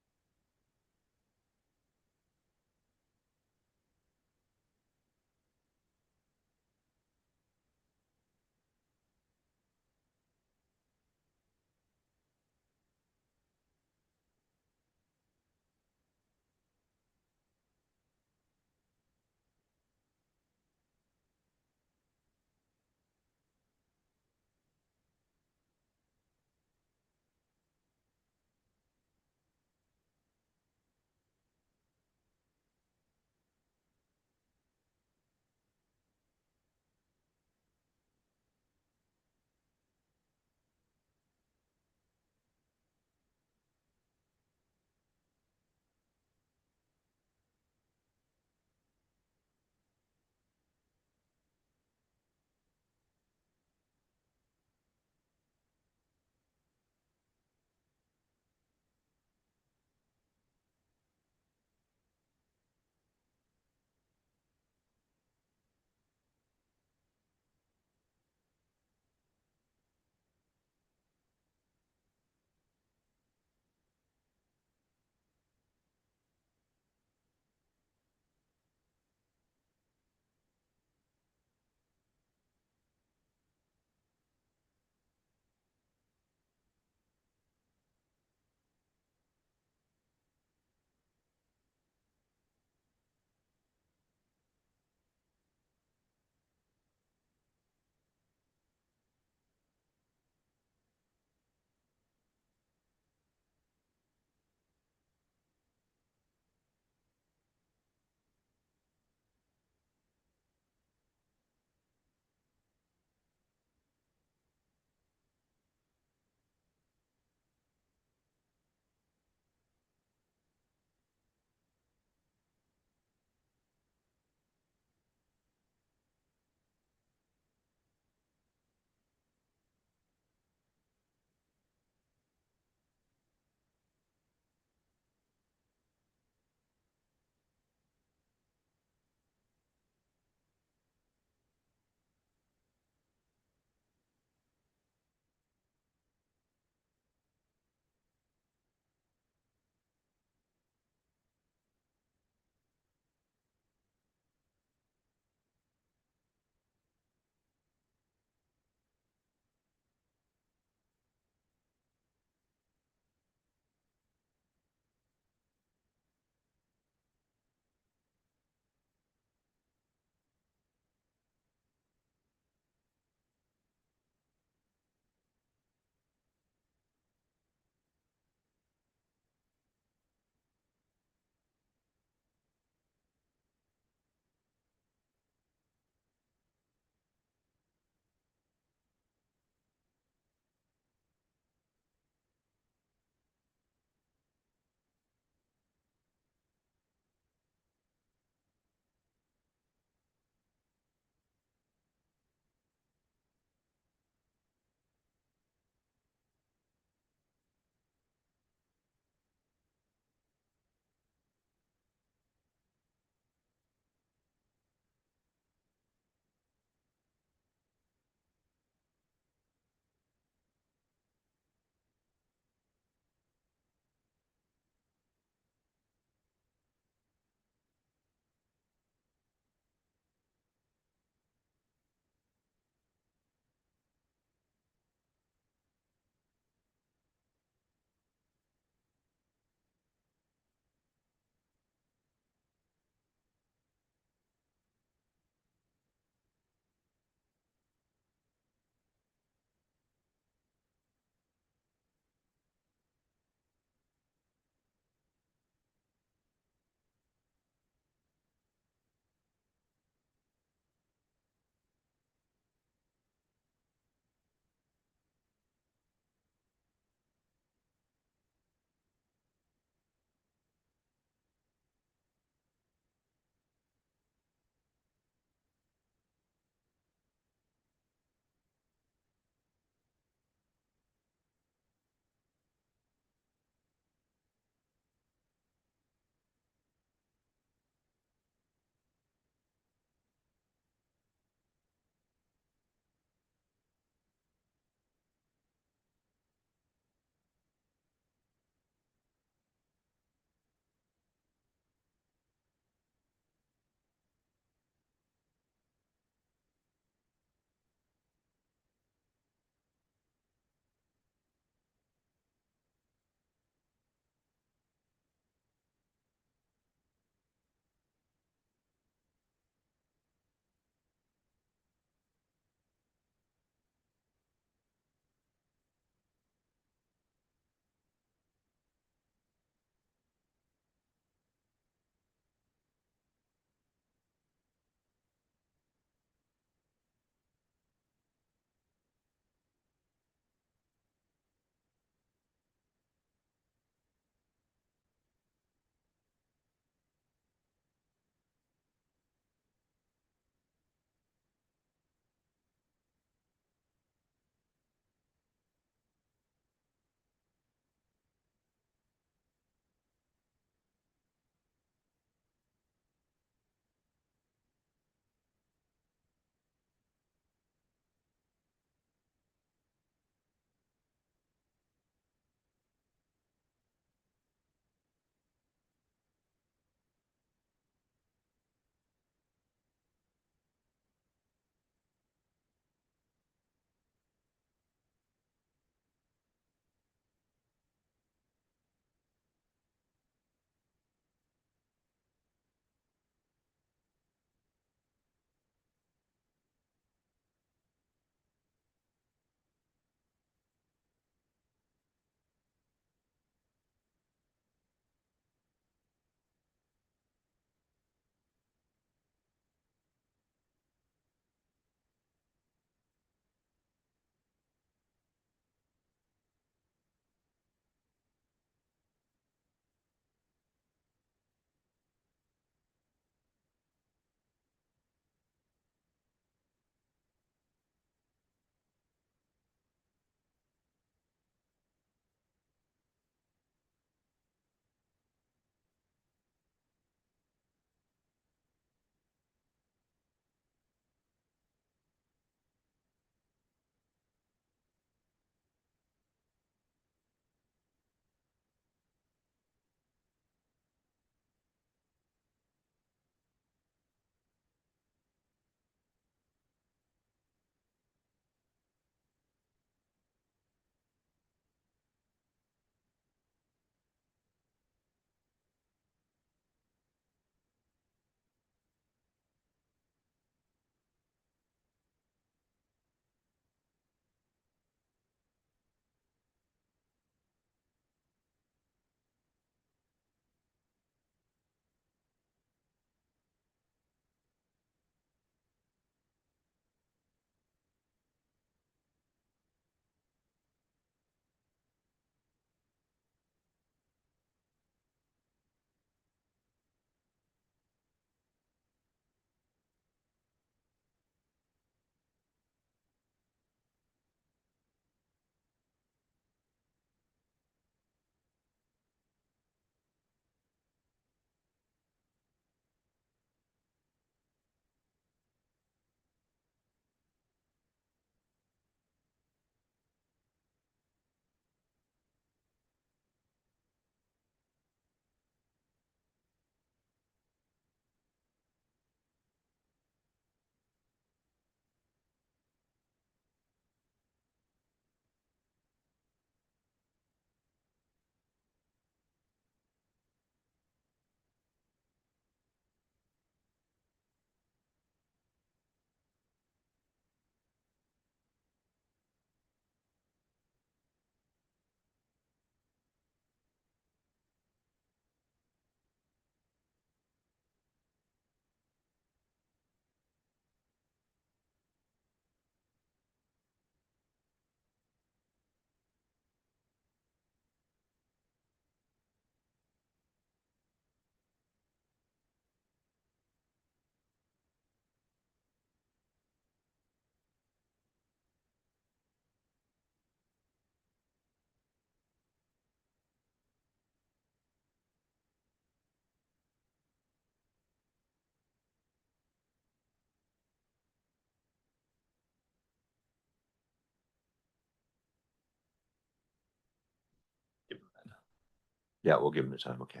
Yeah, we'll give him the time, okay.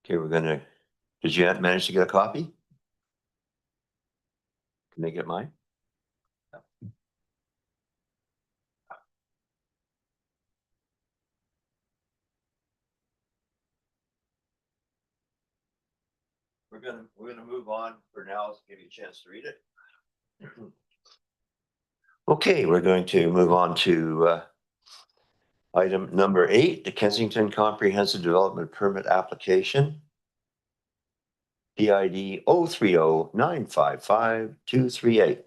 Okay, did you manage to get a copy? Can they get mine? We're gonna move on for now, to give you a chance to read it. Okay, we're going to move on to item number 8, the Kensington Comprehensive Development Permit Application. PID 030955238.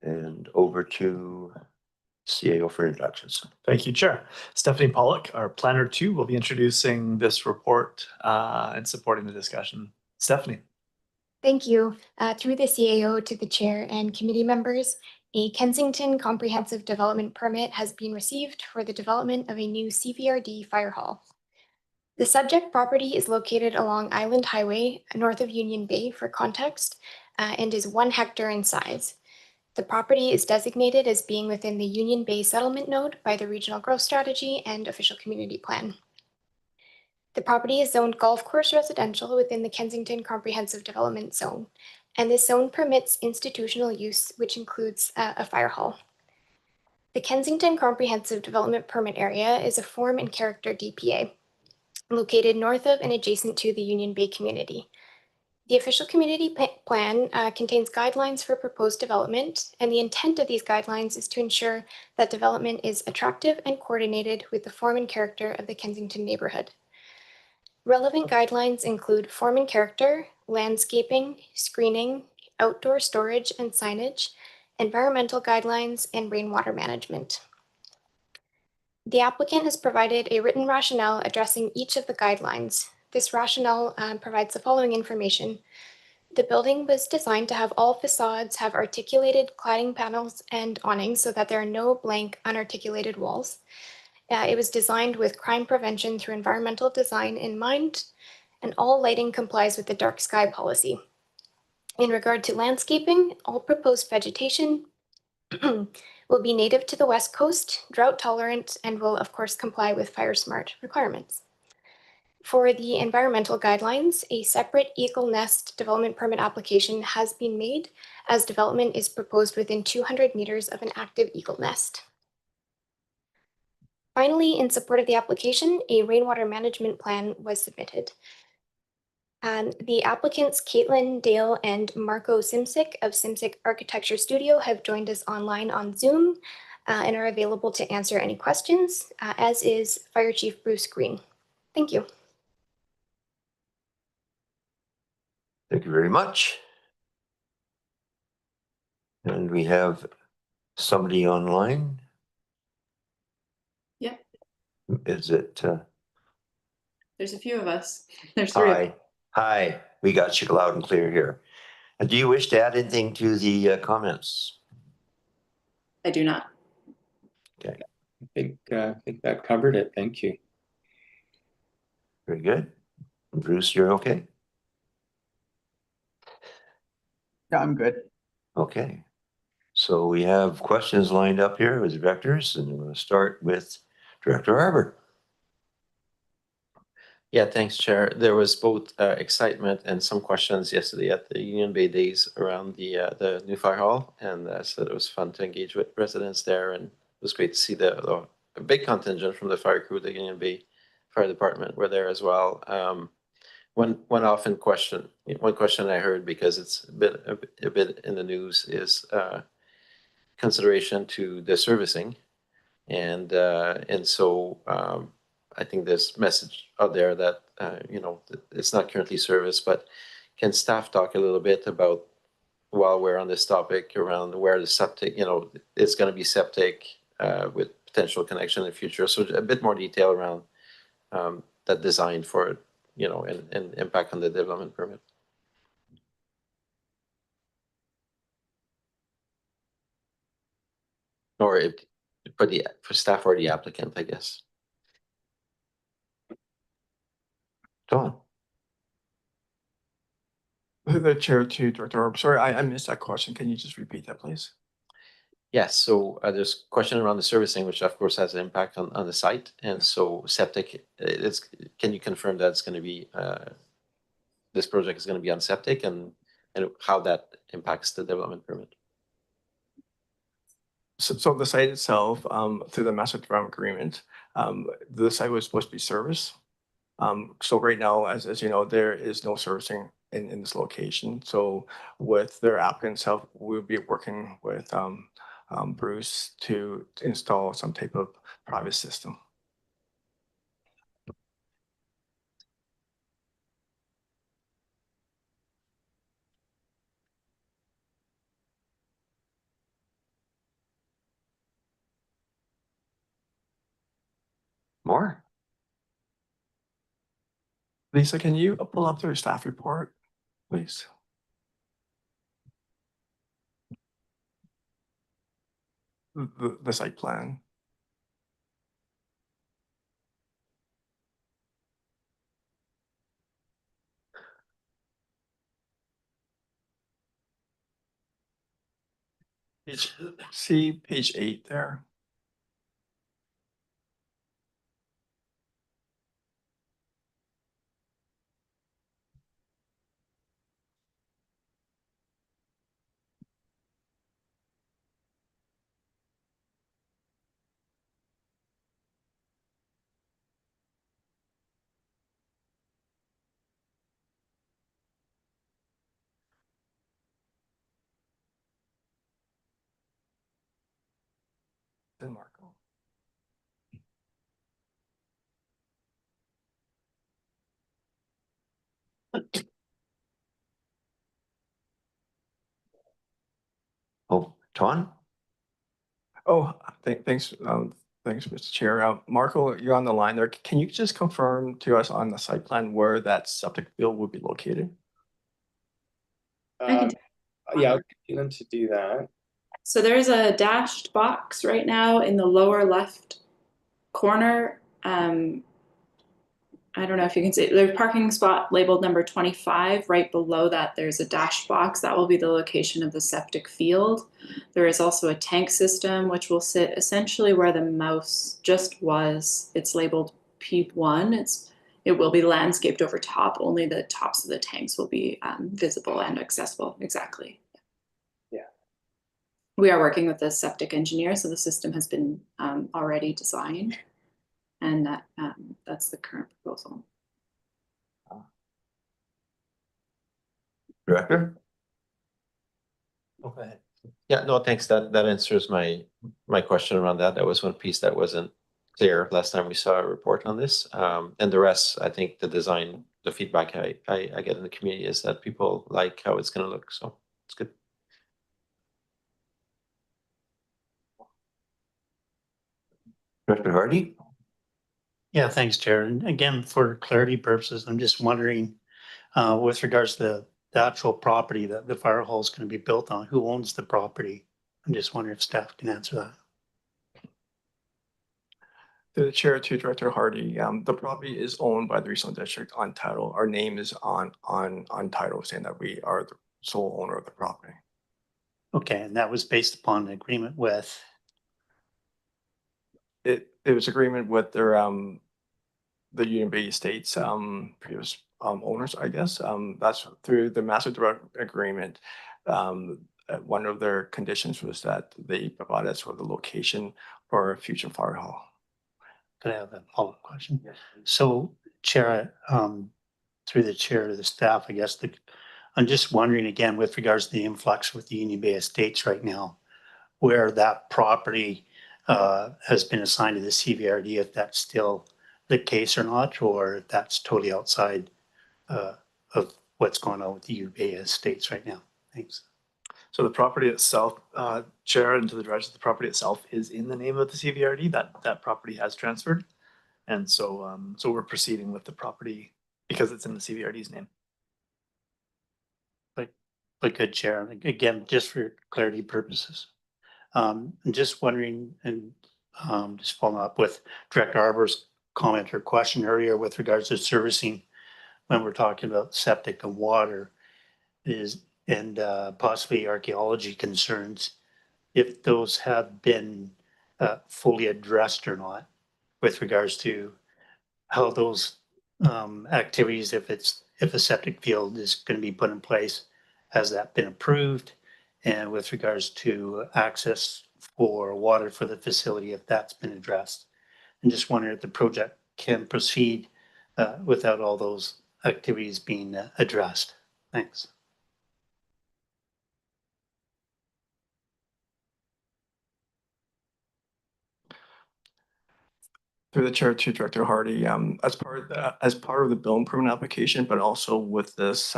And over to CAO for introductions.
Thank you, Chair. Stephanie Pollock, our Planner 2, will be introducing this report and supporting the discussion. Stephanie.
Thank you. Through the CAO to the Chair and committee members, a Kensington Comprehensive Development Permit has been received for the development of a new CVRD fire hall. The subject property is located along Island Highway, north of Union Bay for context, and is 1 hectare in size. The property is designated as being within the Union Bay Settlement Node by the Regional Growth Strategy and Official Community Plan. The property is zoned golf course residential within the Kensington Comprehensive Development Zone, and this zone permits institutional use, which includes a fire hall. The Kensington Comprehensive Development Permit Area is a form and character DPA, located north of and adjacent to the Union Bay community. The official community plan contains guidelines for proposed development, and the intent of these guidelines is to ensure that development is attractive and coordinated with the form and character of the Kensington neighborhood. Relevant guidelines include form and character, landscaping, screening, outdoor storage and signage, environmental guidelines, and rainwater management. The applicant has provided a written rationale addressing each of the guidelines. This rationale provides the following information. The building was designed to have all facades have articulated cladding panels and awnings so that there are no blank, unarticulated walls. It was designed with crime prevention through environmental design in mind, and all lighting complies with the dark sky policy. In regard to landscaping, all proposed vegetation will be native to the West Coast, drought tolerant, and will of course comply with fire smart requirements. For the environmental guidelines, a separate Eagle Nest development permit application has been made as development is proposed within 200 meters of an active eagle nest. Finally, in support of the application, a rainwater management plan was submitted. The applicants, Caitlin Dale and Marco Simsik of Simsik Architecture Studio, have joined us online on Zoom and are available to answer any questions, as is Fire Chief Bruce Green. Thank you.
Thank you very much. And we have somebody online.
Yeah.
Is it?
There's a few of us. There's 3 of us.
Hi, we got you loud and clear here. And do you wish to add anything to the comments?
I do not.
Okay.
I think that covered it. Thank you.
Very good. Bruce, you're okay?
Yeah, I'm good.
Okay. So we have questions lined up here with directors, and we're going to start with Director Arbor.
Yeah, thanks, Chair. There was both excitement and some questions yesterday at the Union Bay Days around the new fire hall, and so it was fun to engage with residents there, and it was great to see a big contingent from the fire crew, the Union Bay Fire Department were there as well. One question I heard, because it's a bit in the news, is consideration to the servicing, and so I think there's message out there that it's not currently serviced, but can staff talk a little bit about, while we're on this topic, around where the septic, it's going to be septic with potential connection in the future. So a bit more detail around that design for it, and impact on the development permit. Or for staff or the applicant, I guess.
Don.
The chair to Director Arbor. Sorry, I missed that question. Can you just repeat that, please?
Yes, so there's a question around the servicing, which of course has an impact on the site. And so septic, can you confirm that it's going to be, this project is going to be on septic and how that impacts the development permit?
So the site itself, through the master development agreement, the site was supposed to be serviced. So right now, as you know, there is no servicing in this location. So with their applicants help, we'll be working with Bruce to install some type of private system.
More?
Lisa, can you pull up their staff report, please? The site plan. See page 8 there. Then Marco.
Oh, Ton?
Oh, thanks, thanks, Mr. Chair. Marco, you're on the line there. Can you just confirm to us on the site plan where that septic field will be located?
I can
Yeah, I'll get them to do that.
So there's a dashed box right now in the lower left corner. I don't know if you can see it. There's a parking spot labeled number 25. Right below that, there's a dashed box. That will be the location of the septic field. There is also a tank system, which will sit essentially where the mouse just was. It's labeled P1. It will be landscaped over top. Only the tops of the tanks will be visible and accessible. Exactly.
Yeah.
We are working with the septic engineer, so the system has been already designed, and that's the current proposal.
Director?
Okay. Yeah, no, thanks. That answers my question around that. That was one piece that wasn't clear last time we saw a report on this. And the rest, I think the design, the feedback I get in the community is that people like how it's going to look. So it's good.
Director Hardy?
Yeah, thanks, Chair. And again, for clarity purposes, I'm just wondering, with regards to the actual property that the fire hall is going to be built on, who owns the property? I'm just wondering if staff can answer that.
To the chair, to Director Hardy, the property is owned by the regional district on title. Our name is on title, saying that we are the sole owner of the property.
Okay, and that was based upon an agreement with?
It was agreement with their the Union Bay Estates previous owners, I guess. That's through the master development agreement. One of their conditions was that they provide us with a location for a future fire hall.
Could I have a follow-up question? Yes. So, Chair, through the chair to the staff, I guess I'm just wondering again with regards to the influx with the Union Bay Estates right now, where that property has been assigned to the CVRD, if that's still the case or not, or if that's totally outside of what's going on with the Union Bay Estates right now. Thanks.
So the property itself, Chair, and to the director, the property itself is in the name of the CVRD. That property has transferred, and so we're proceeding with the property because it's in the CVRD's name.
But good, Chair. Again, just for clarity purposes, I'm just wondering, and just following up with Director Arbor's comment or question earlier with regards to servicing, when we're talking about septic and water, and possibly archaeology concerns. if those have been fully addressed or not with regards to how those activities, if a septic field is going to be put in place, has that been approved? And with regards to access for water for the facility, if that's been addressed. And just wondering if the project can proceed without all those activities being addressed. Thanks.
Through the chair to Director Hardy, as part of the building permit application, but also with this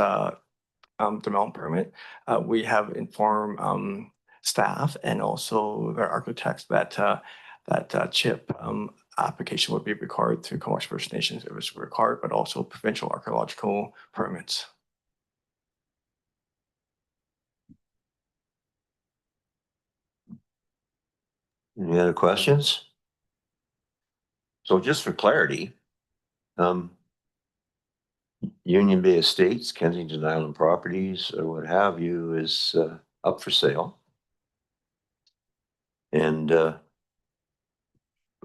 development permit, we have informed staff and also their architects that CHIP application would be required through Comox First Nations. It was required, but also provincial archaeological permits.
Any other questions? So just for clarity, Union Bay Estates, Kensington Island Properties, or what have you, is up for sale. And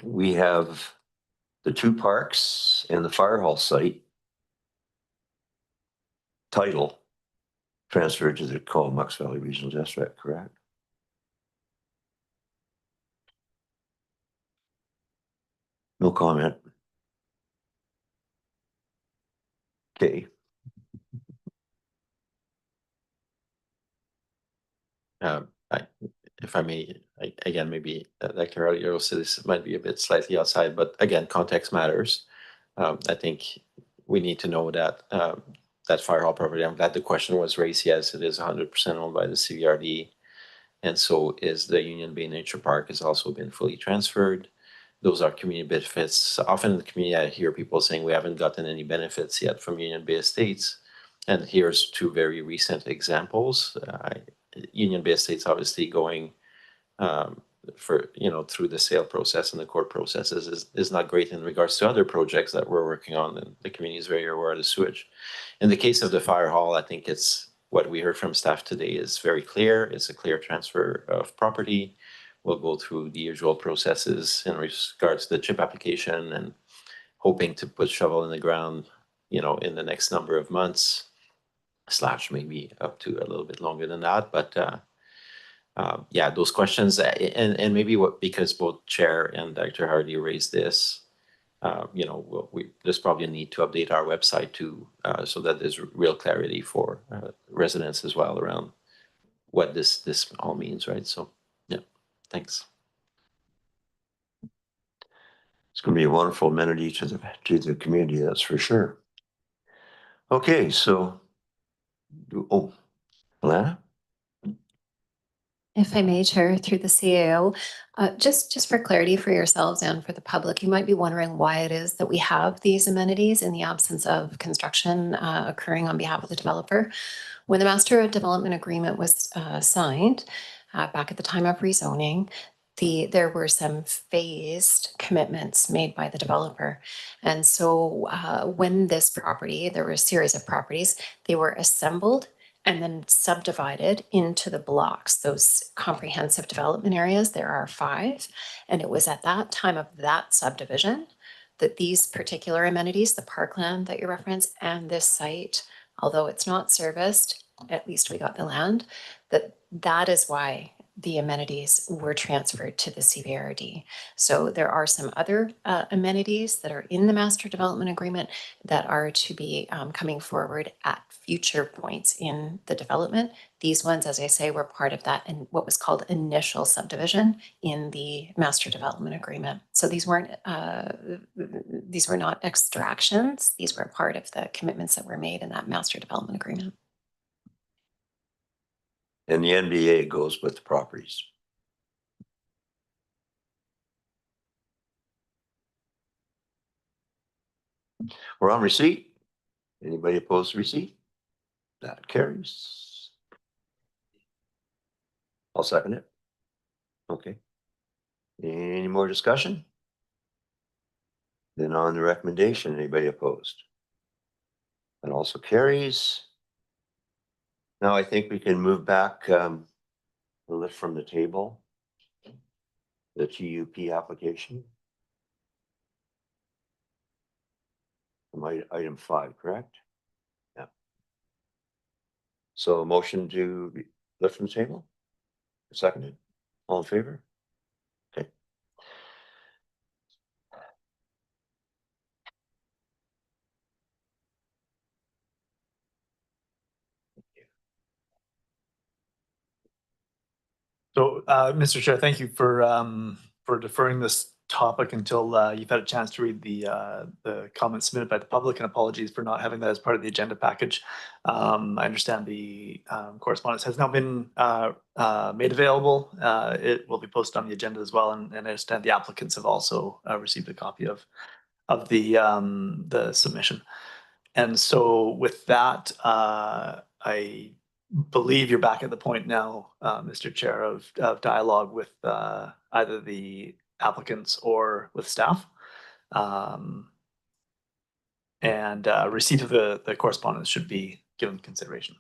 we have the 2 parks and the fire hall site title transferred to the Comox Valley Regional District, correct? No comment. Okay.
If I may, again, maybe Dr. Hardy also this might be a bit slightly outside, but again, context matters. I think we need to know that that fire hall property, I'm glad the question was raised. Yes, it is 100% owned by the CVRD. And so is the Union Bay Nature Park has also been fully transferred. Those are community benefits. Often in the community, I hear people saying we haven't gotten any benefits yet from Union Bay Estates. And here's 2 very recent examples. Union Bay Estates obviously going for, through the sale process and the court processes is not great in regards to other projects that we're working on, and the community is very aware of the sewage. In the case of the fire hall, I think it's what we heard from staff today is very clear. It's a clear transfer of property. We'll go through the usual processes in regards to the CHIP application and hoping to put shovel in the ground, in the next number of months, / maybe up to a little bit longer than that. But yeah, those questions and maybe because both Chair and Dr. Hardy raised this, there's probably a need to update our website too, so that there's real clarity for residents as well around what this all means, right? So, yeah, thanks.
It's going to be a wonderful amenity to the community, that's for sure. Okay, so, Alana?
If I may, Chair, through the CAO, just for clarity for yourselves and for the public, you might be wondering why it is that we have these amenities in the absence of construction occurring on behalf of the developer. When the Master Development Agreement was signed back at the time of rezoning, there were some phased commitments made by the developer. And so when this property, there were a series of properties, they were assembled and then subdivided into the blocks, those comprehensive development areas. There are 5. And it was at that time of that subdivision that these particular amenities, the parkland that you referenced and this site, although it's not serviced, at least we got the land, that is why the amenities were transferred to the CVRD. So there are some other amenities that are in the Master Development Agreement that are to be coming forward at future points in the development. These ones, as I say, were part of that and what was called initial subdivision in the Master Development Agreement. So these were not extractions. These were part of the commitments that were made in that Master Development Agreement.
And the NBA goes with the properties. We're on receipt. Anybody opposed to receipt? That carries. I'll second it. Okay. Any more discussion? Then on the recommendation, anybody opposed? That also carries. Now I think we can move back the lift from the table, the TUP application. From item 5, correct? Yeah. So a motion to lift from the table? Seconded? All in favor? Okay.
So, Mr. Chair, thank you for deferring this topic until you've had a chance to read the comments submitted by the public, and apologies for not having that as part of the agenda package. I understand the correspondence has now been made available. It will be posted on the agenda as well, and I understand the applicants have also received a copy of the submission. And so with that, I believe you're back at the point now, Mr. Chair, of dialogue with either the applicants or with staff. And receipt of the correspondence should be given consideration.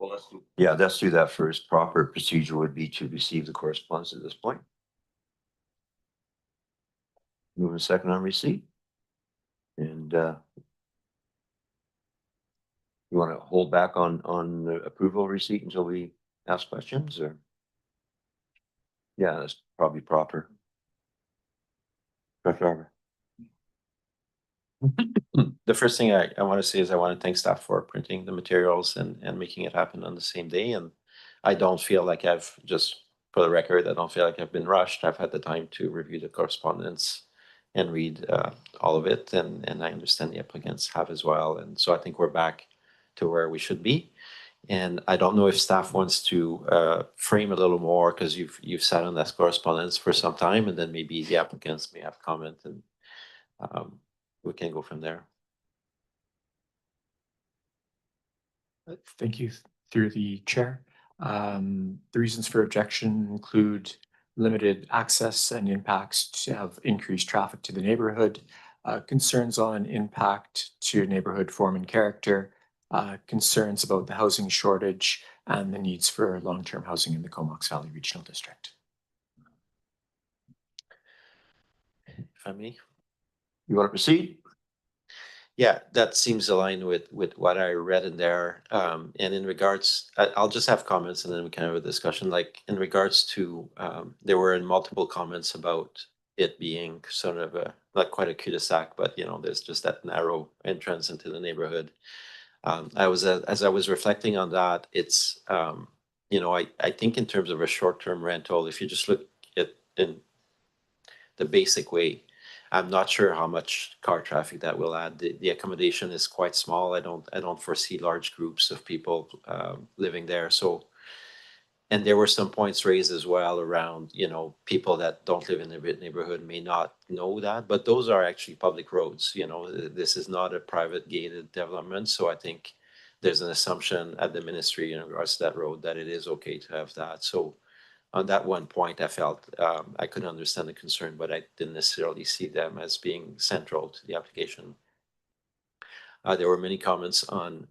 Well, let's do that first. Proper procedure would be to receive the correspondence at this point. Move a second on receipt. And you want to hold back on the approval receipt until we ask questions, or? Yeah, that's probably proper. Director Arbor.
The first thing I want to say is I want to thank staff for printing the materials and making it happen on the same day. And I don't feel like just for the record, I don't feel like I've been rushed. I've had the time to review the correspondence and read all of it. And I understand the applicants have as well. And so I think we're back to where we should be. And I don't know if staff wants to frame a little more, because you've sat on that correspondence for some time, and then maybe the applicants may have comment, and we can go from there.
Thank you through the chair. The reasons for objection include limited access and impacts to have increased traffic to the neighborhood, concerns on impact to neighborhood form and character, concerns about the housing shortage, and the needs for long-term housing in the Comox Valley Regional District.
If I may.
You want to proceed?
Yeah, that seems aligned with what I read in there. And in regards, I'll just have comments and then we can have a discussion. Like in regards to, there were multiple comments about it being sort of not quite a cul-de-sac, but there's just that narrow entrance into the neighborhood. As I was reflecting on that, it's, I think in terms of a short-term rental, if you just look at in the basic way, I'm not sure how much car traffic that will add. The accommodation is quite small. I don't foresee large groups of people living there. So, and there were some points raised as well around, people that don't live in the neighborhood may not know that, but those are actually public roads. This is not a private gated development. So I think there's an assumption at the ministry in regards to that road that it is okay to have that. So on that one point, I felt I could understand the concern, but I didn't necessarily see them as being central to the application. There were many comments on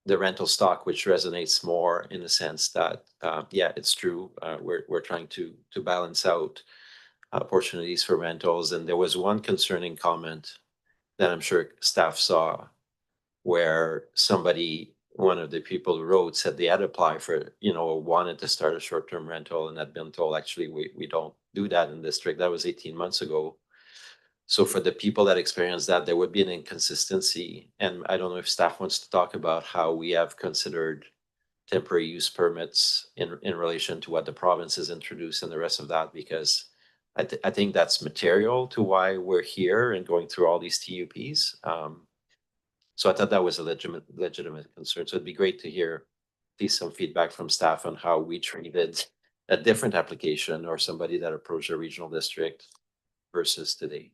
the rental stock, which resonates more in the sense that, yeah, it's true. We're trying to balance out opportunities for rentals. And there was one concerning comment that I'm sure staff saw, where one of the people who wrote said they had applied for, wanted to start a short-term rental and had been told, actually, we don't do that in district. That was 18 months ago. So for the people that experienced that, there would be an inconsistency. And I don't know if staff wants to talk about how we have considered temporary use permits in relation to what the province has introduced and the rest of that, because I think that's material to why we're here and going through all these TUPs. So I thought that was a legitimate concern. So it'd be great to hear at least some feedback from staff on how we treated a different application or somebody that approached a regional district versus today.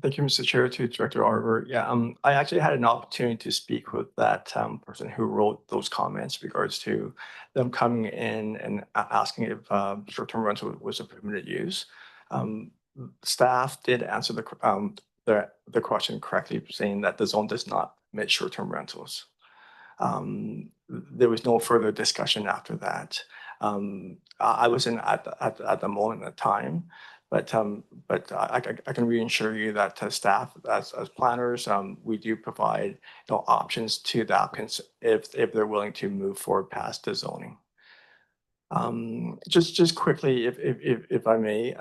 Thank you, Mr. Chair, to Director Arbor. Yeah, I actually had an opportunity to speak with that person who wrote those comments in regards to them coming in and asking if short-term rental was a permitted use. Staff did answer the question correctly, saying that the zone does not permit short-term rentals. there was no further discussion after that. I wasn't at the moment in time, but I can reassure you that staff, as planners, we do provide options to the applicants if they're willing to move forward past the zoning. Just quickly, if I may,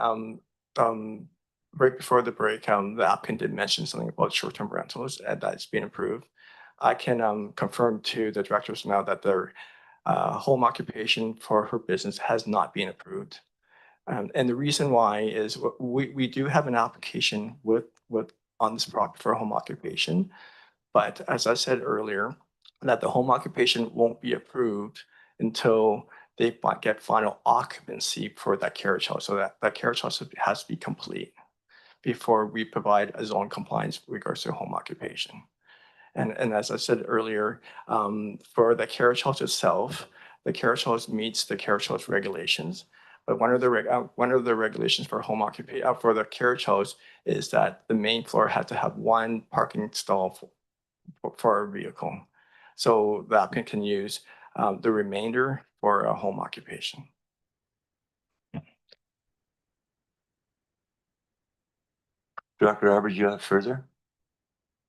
right before the break, the applicant did mention something about short-term rentals that's been approved. I can confirm to the directors now that their home occupation for her business has not been approved. And the reason why is we do have an application with on this property for home occupation, but as I said earlier, that the home occupation won't be approved until they get final occupancy for that carriage house. So that carriage house has to be complete before we provide a zone compliance with regards to home occupation. And as I said earlier, for the carriage house itself, the carriage house meets the carriage house regulations. But one of the regulations for home occupation for the carriage house is that the main floor has to have one parking stall for a vehicle. So the applicant can use the remainder for a home occupation.
Dr. Arbor, do you have further?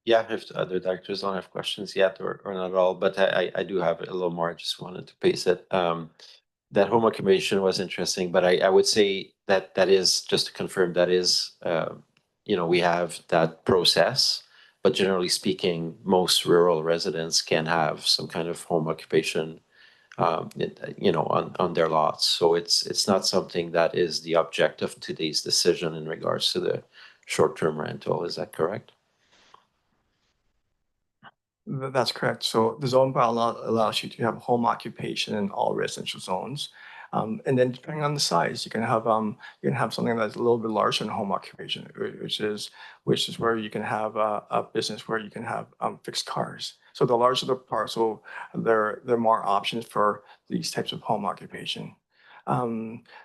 Yeah, if the other directors don't have questions yet or not at all, but I do have a little more. I just wanted to pace it. That home occupation was interesting, but I would say that is, just to confirm, that is, we have that process, but generally speaking, most rural residents can have some kind of home occupation, on their lots. So it's not something that is the object of today's decision in regards to the short-term rental. Is that correct?
That's correct. So the zone bylaw allows you to have home occupation in all residential zones. And then depending on the size, you can have something that's a little bit larger than home occupation, which is where you can have a business where you can have fixed cars. So the larger the parcel, there are more options for these types of home occupation.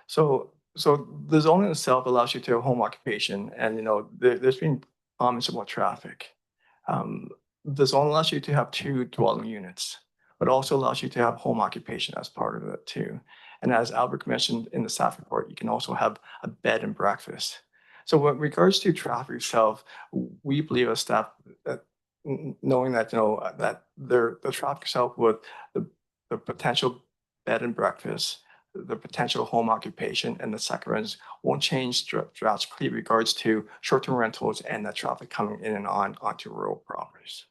So the zone itself allows you to have home occupation, and there's been comments about traffic. The zone allows you to have 2 dwelling units, but also allows you to have home occupation as part of it too. And as Albert mentioned in the staff report, you can also have a bed and breakfast. So with regards to traffic itself, we believe as staff that knowing that that the traffic itself with the potential bed and breakfast, the potential home occupation, and the second ones won't change drastically in regards to short-term rentals and the traffic coming in and onto rural properties.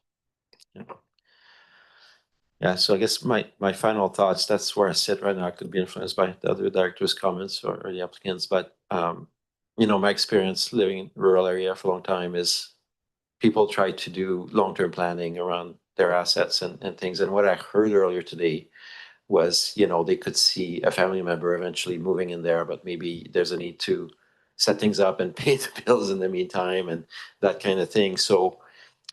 Yeah, so I guess my final thoughts, that's where I sit right now. I could be influenced by the other directors' comments or the applicants, but my experience living in rural area for a long time is people try to do long-term planning around their assets and things. And what I heard earlier today was, they could see a family member eventually moving in there, but maybe there's a need to set things up and pay the bills in the meantime and that kind of thing. So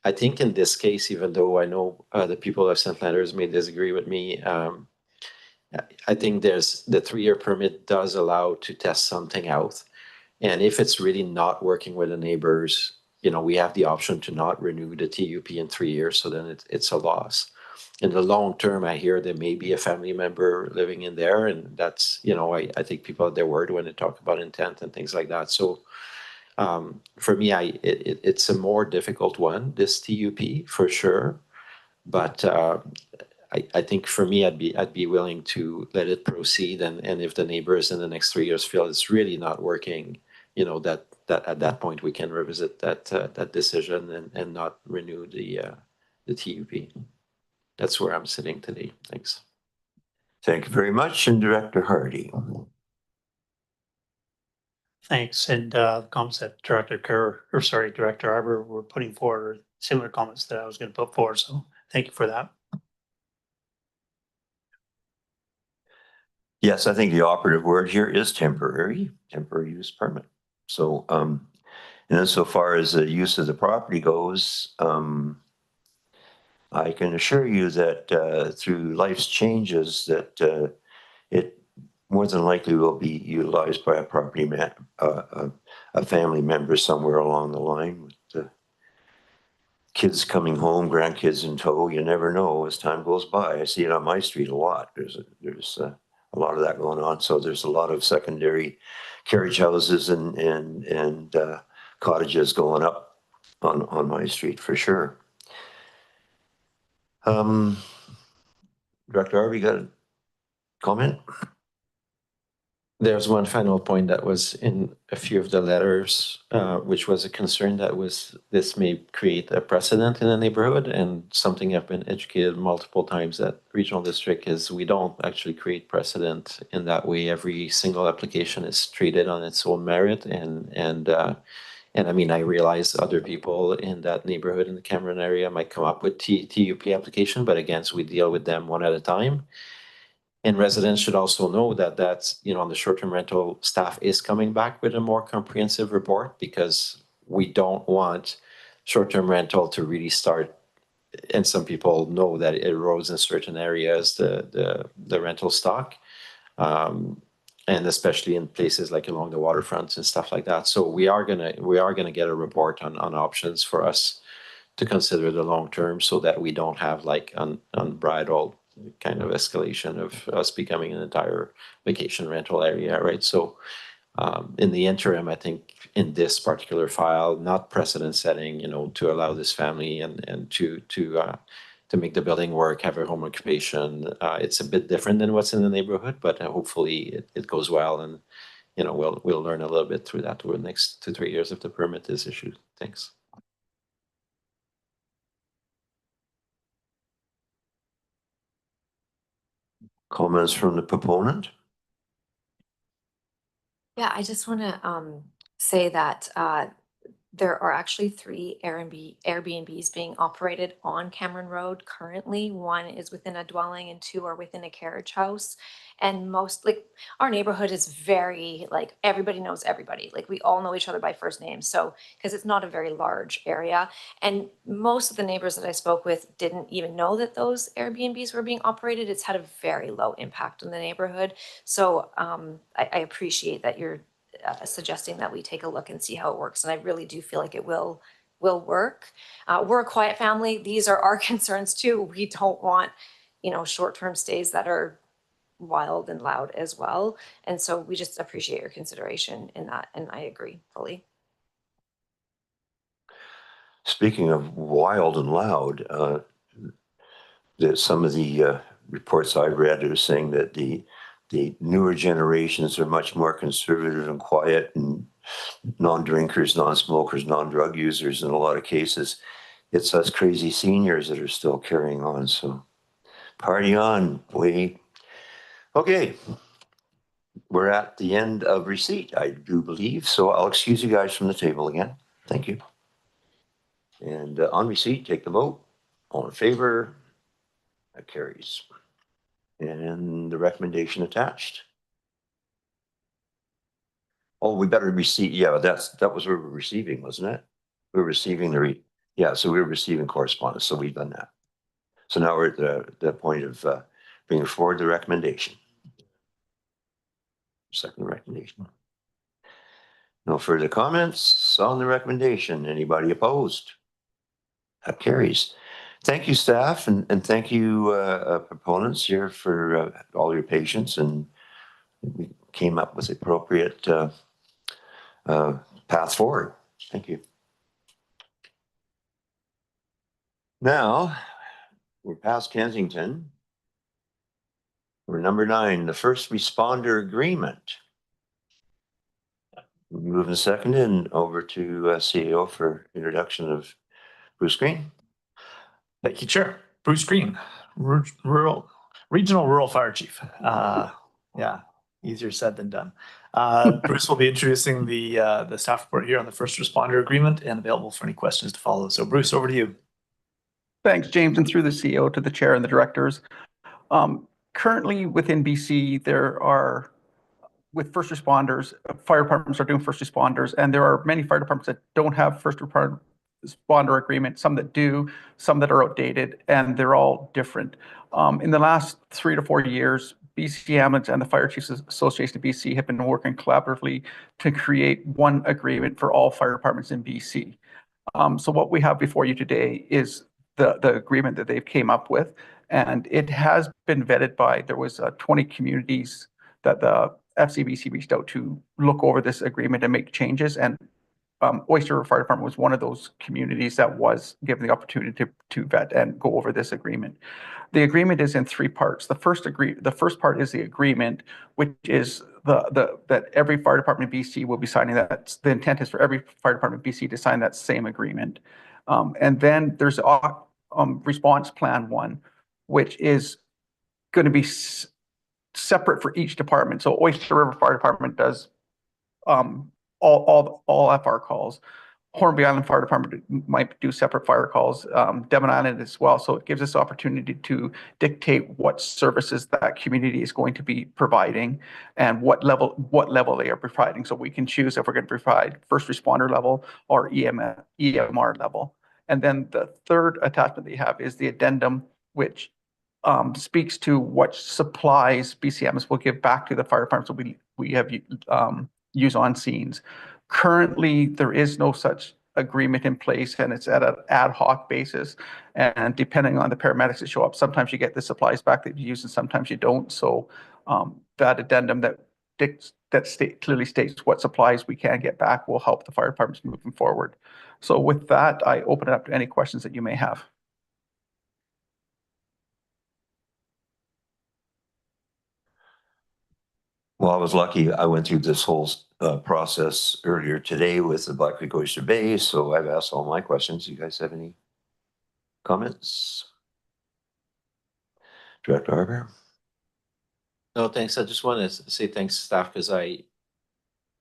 I think in this case, even though I know the people who have sent letters may disagree with me, I think there's the 3-year permit does allow to test something out. And if it's really not working with the neighbors, we have the option to not renew the TUP in 3 years. So then it's a loss. In the long term, I hear there may be a family member living in there. And that's, I think people have their word when they talk about intent and things like that. So for me, it's a more difficult one, this TUP for sure. But I think for me, I'd be willing to let it proceed, and if the neighbors in the next 3 years feel it's really not working, that at that point we can revisit that decision and not renew the TUP. That's where I'm sitting today. Thanks.
Thank you very much, and Director Hardy.
Thanks. And comments that Director Arbor were putting forward, similar comments that I was going to put forward. So thank you for that.
Yes, I think the operative word here is temporary use permit. So, and insofar as the use of the property goes, I can assure you that through life's changes that it more than likely will be utilized by a property man, a family member somewhere along the line with kids coming home, grandkids in tow. You never know as time goes by. I see it on my street a lot. There's a lot of that going on. So there's a lot of secondary carriage houses and cottages going up on my street for sure. Director Harvey, got a comment?
There's one final point that was in a few of the letters, which was a concern that this may create a precedent in the neighborhood, and something I've been educated multiple times at regional district is we don't actually create precedent in that way. Every single application is treated on its own merit, and I mean, I realize other people in that neighborhood in the Cameron area might come up with TUP application, but again, so we deal with them one at a time. And residents should also know that that's, on the short-term rental, staff is coming back with a more comprehensive report, because we don't want short-term rental to really start, and some people know that it erodes in certain areas, the rental stock. And especially in places like along the waterfronts and stuff like that. So we are gonna get a report on options for us to consider the long term, so that we don't have like unbridled kind of escalation of us becoming an entire vacation rental area, right? So in the interim, I think in this particular file, not precedent setting, to allow this family and to make the building work, have a home occupation. It's a bit different than what's in the neighborhood, but hopefully it goes well, and we'll learn a little bit through that over the next 2-3 years if the permit is issued. Thanks.
Comments from the proponent?
Yeah, I just want to say that there are actually 3 Airbnbs being operated on Cameron Road currently. 1 is within a dwelling and 2 are within a carriage house. And our neighborhood is very, everybody knows everybody. We all know each other by first name. So, because it's not a very large area. And most of the neighbors that I spoke with didn't even know that those Airbnbs were being operated. It's had a very low impact on the neighborhood. So I appreciate that you're suggesting that we take a look and see how it works. And I really do feel like it will work. We're a quiet family. These are our concerns too. We don't want, short-term stays that are wild and loud as well. And so we just appreciate your consideration in that. And I agree fully.
Speaking of wild and loud, some of the reports I've read are saying that the newer generations are much more conservative and quiet, and non-drinkers, non-smokers, non-drug users in a lot of cases. It's us crazy seniors that are still carrying on. So party on, okay. We're at the end of receipt, I do believe. So I'll excuse you guys from the table again. Thank you. And on receipt, take the vote. All in favor? That carries. And the recommendation attached. Oh, we better receive. Yeah, that was what we were receiving, wasn't it? We were receiving so we were receiving correspondence. So we've done that. So now we're at the point of bringing forward the recommendation. Second recommendation. No further comments on the recommendation. Anybody opposed? That carries. Thank you, staff, and thank you, proponents here for all your patience, and we came up with appropriate path forward. Thank you. Now, we're past Kensington. We're number 9, the first responder agreement. Moving second and over to CEO for introduction of Bruce Green.
Thank you, Chair. Bruce Green, Regional Rural Fire Chief. Yeah, easier said than done. Bruce will be introducing the staff report here on the first responder agreement and available for any questions to follow. So Bruce, over to you.
Thanks, James, and through the CEO to the chair and the directors. Currently within BC, there are, with first responders, fire departments are doing first responders, and there are many fire departments that don't have first responder agreement, some that do, some that are outdated, and they're all different. In the last 3 to 4 years, BC Ambulance and the Fire Chiefs Association of BC have been working collaboratively to create one agreement for all fire departments in BC. So what we have before you today is the agreement that they've came up with. And it has been vetted by, there was 20 communities that the FCBC reached out to look over this agreement and make changes. And Oyster River Fire Department was one of those communities that was given the opportunity to vet and go over this agreement. The agreement is in three parts. The first part is the agreement, which is that every fire department in BC will be signing that. The intent is for every fire department in BC to sign that same agreement. And then there's response plan 1, which is going to be separate for each department. So Oyster River Fire Department does all FR calls. Hornby Island Fire Department might do separate fire calls, Devon Island as well. So it gives us opportunity to dictate what services that community is going to be providing and what level they are providing. So we can choose if we're going to provide first responder level or EMR level. And then the third attachment that you have is the addendum, which speaks to what supplies BCMS will give back to the fire department. So we have use on scenes. Currently, there is no such agreement in place, and it's at an ad hoc basis. And depending on the paramedics that show up, sometimes you get the supplies back that you use, and sometimes you don't. So that addendum clearly states what supplies we can get back will help the fire departments moving forward. So with that, I open it up to any questions that you may have.
Well, I was lucky. I went through this whole process earlier today with the Black Creek Oyster Bay, so I've asked all my questions. You guys have any comments? Director Harper?
No, thanks. I just want to say thanks to staff because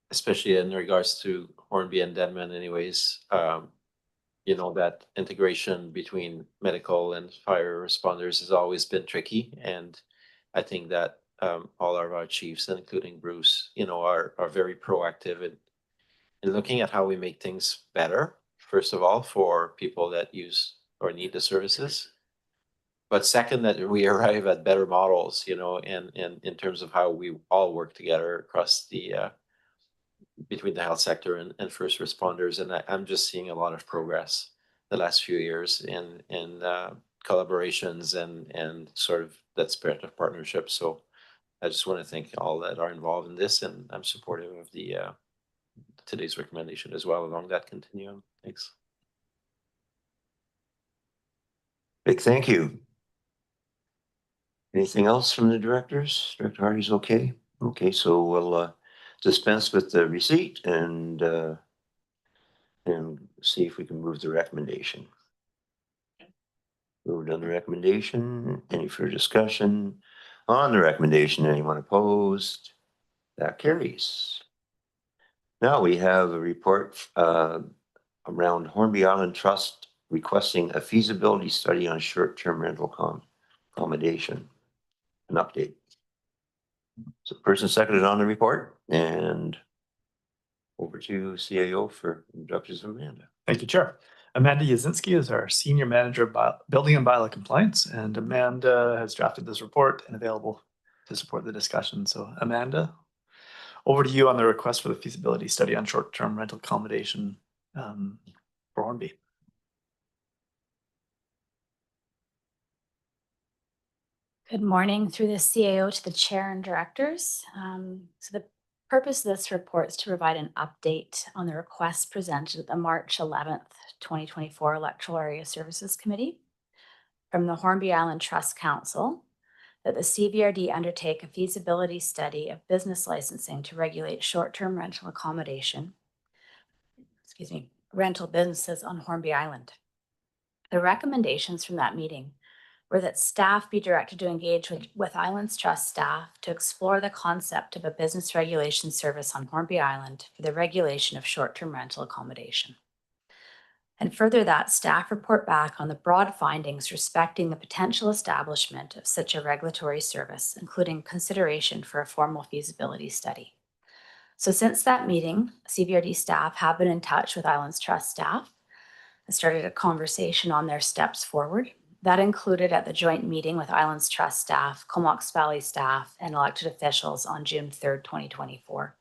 especially in regards to Hornby and Denman anyways, that integration between medical and fire responders has always been tricky. And I think that all of our chiefs, including Bruce, are very proactive in looking at how we make things better, first of all, for people that use or need the services. But second, that we arrive at better models, and in terms of how we all work together across between the health sector and first responders. And I'm just seeing a lot of progress the last few years in collaborations and sort of that spirit of partnership. So I just want to thank all that are involved in this, and I'm supportive of today's recommendation as well along that continuum. Thanks.
Big thank you. Anything else from the directors? Director Hardy's okay? Okay, so we'll dispense with the receipt and see if we can move the recommendation. Moved on the recommendation. Any further discussion on the recommendation? Anyone opposed? That carries. Now we have a report around Hornby Island Trust requesting a feasibility study on short-term rental accommodation. An update. So person seconded on the report, and over to CAO for introductions of Amanda.
Thank you, Chair. Amanda Yazinski is our Senior Manager of Building and Bylaw Compliance, and Amanda has drafted this report and available to support the discussion. So Amanda, over to you on the request for the feasibility study on short-term rental accommodation for Hornby.
Good morning through the CAO to the chair and directors. So the purpose of this report is to provide an update on the request presented at the March 11th, 2024 Electoral Area Services Committee from the Hornby Island Trust Council that the CVRD undertake a feasibility study of business licensing to regulate short-term rental accommodation, rental businesses on Hornby Island. The recommendations from that meeting were that staff be directed to engage with Islands Trust staff to explore the concept of a business regulation service on Hornby Island for the regulation of short-term rental accommodation. And further that, staff report back on the broad findings respecting the potential establishment of such a regulatory service, including consideration for a formal feasibility study. So since that meeting, CVRD staff have been in touch with Islands Trust staff and started a conversation on their steps forward. That included at the joint meeting with Islands Trust staff, Comox Valley staff, and elected officials on June 3rd, 2024.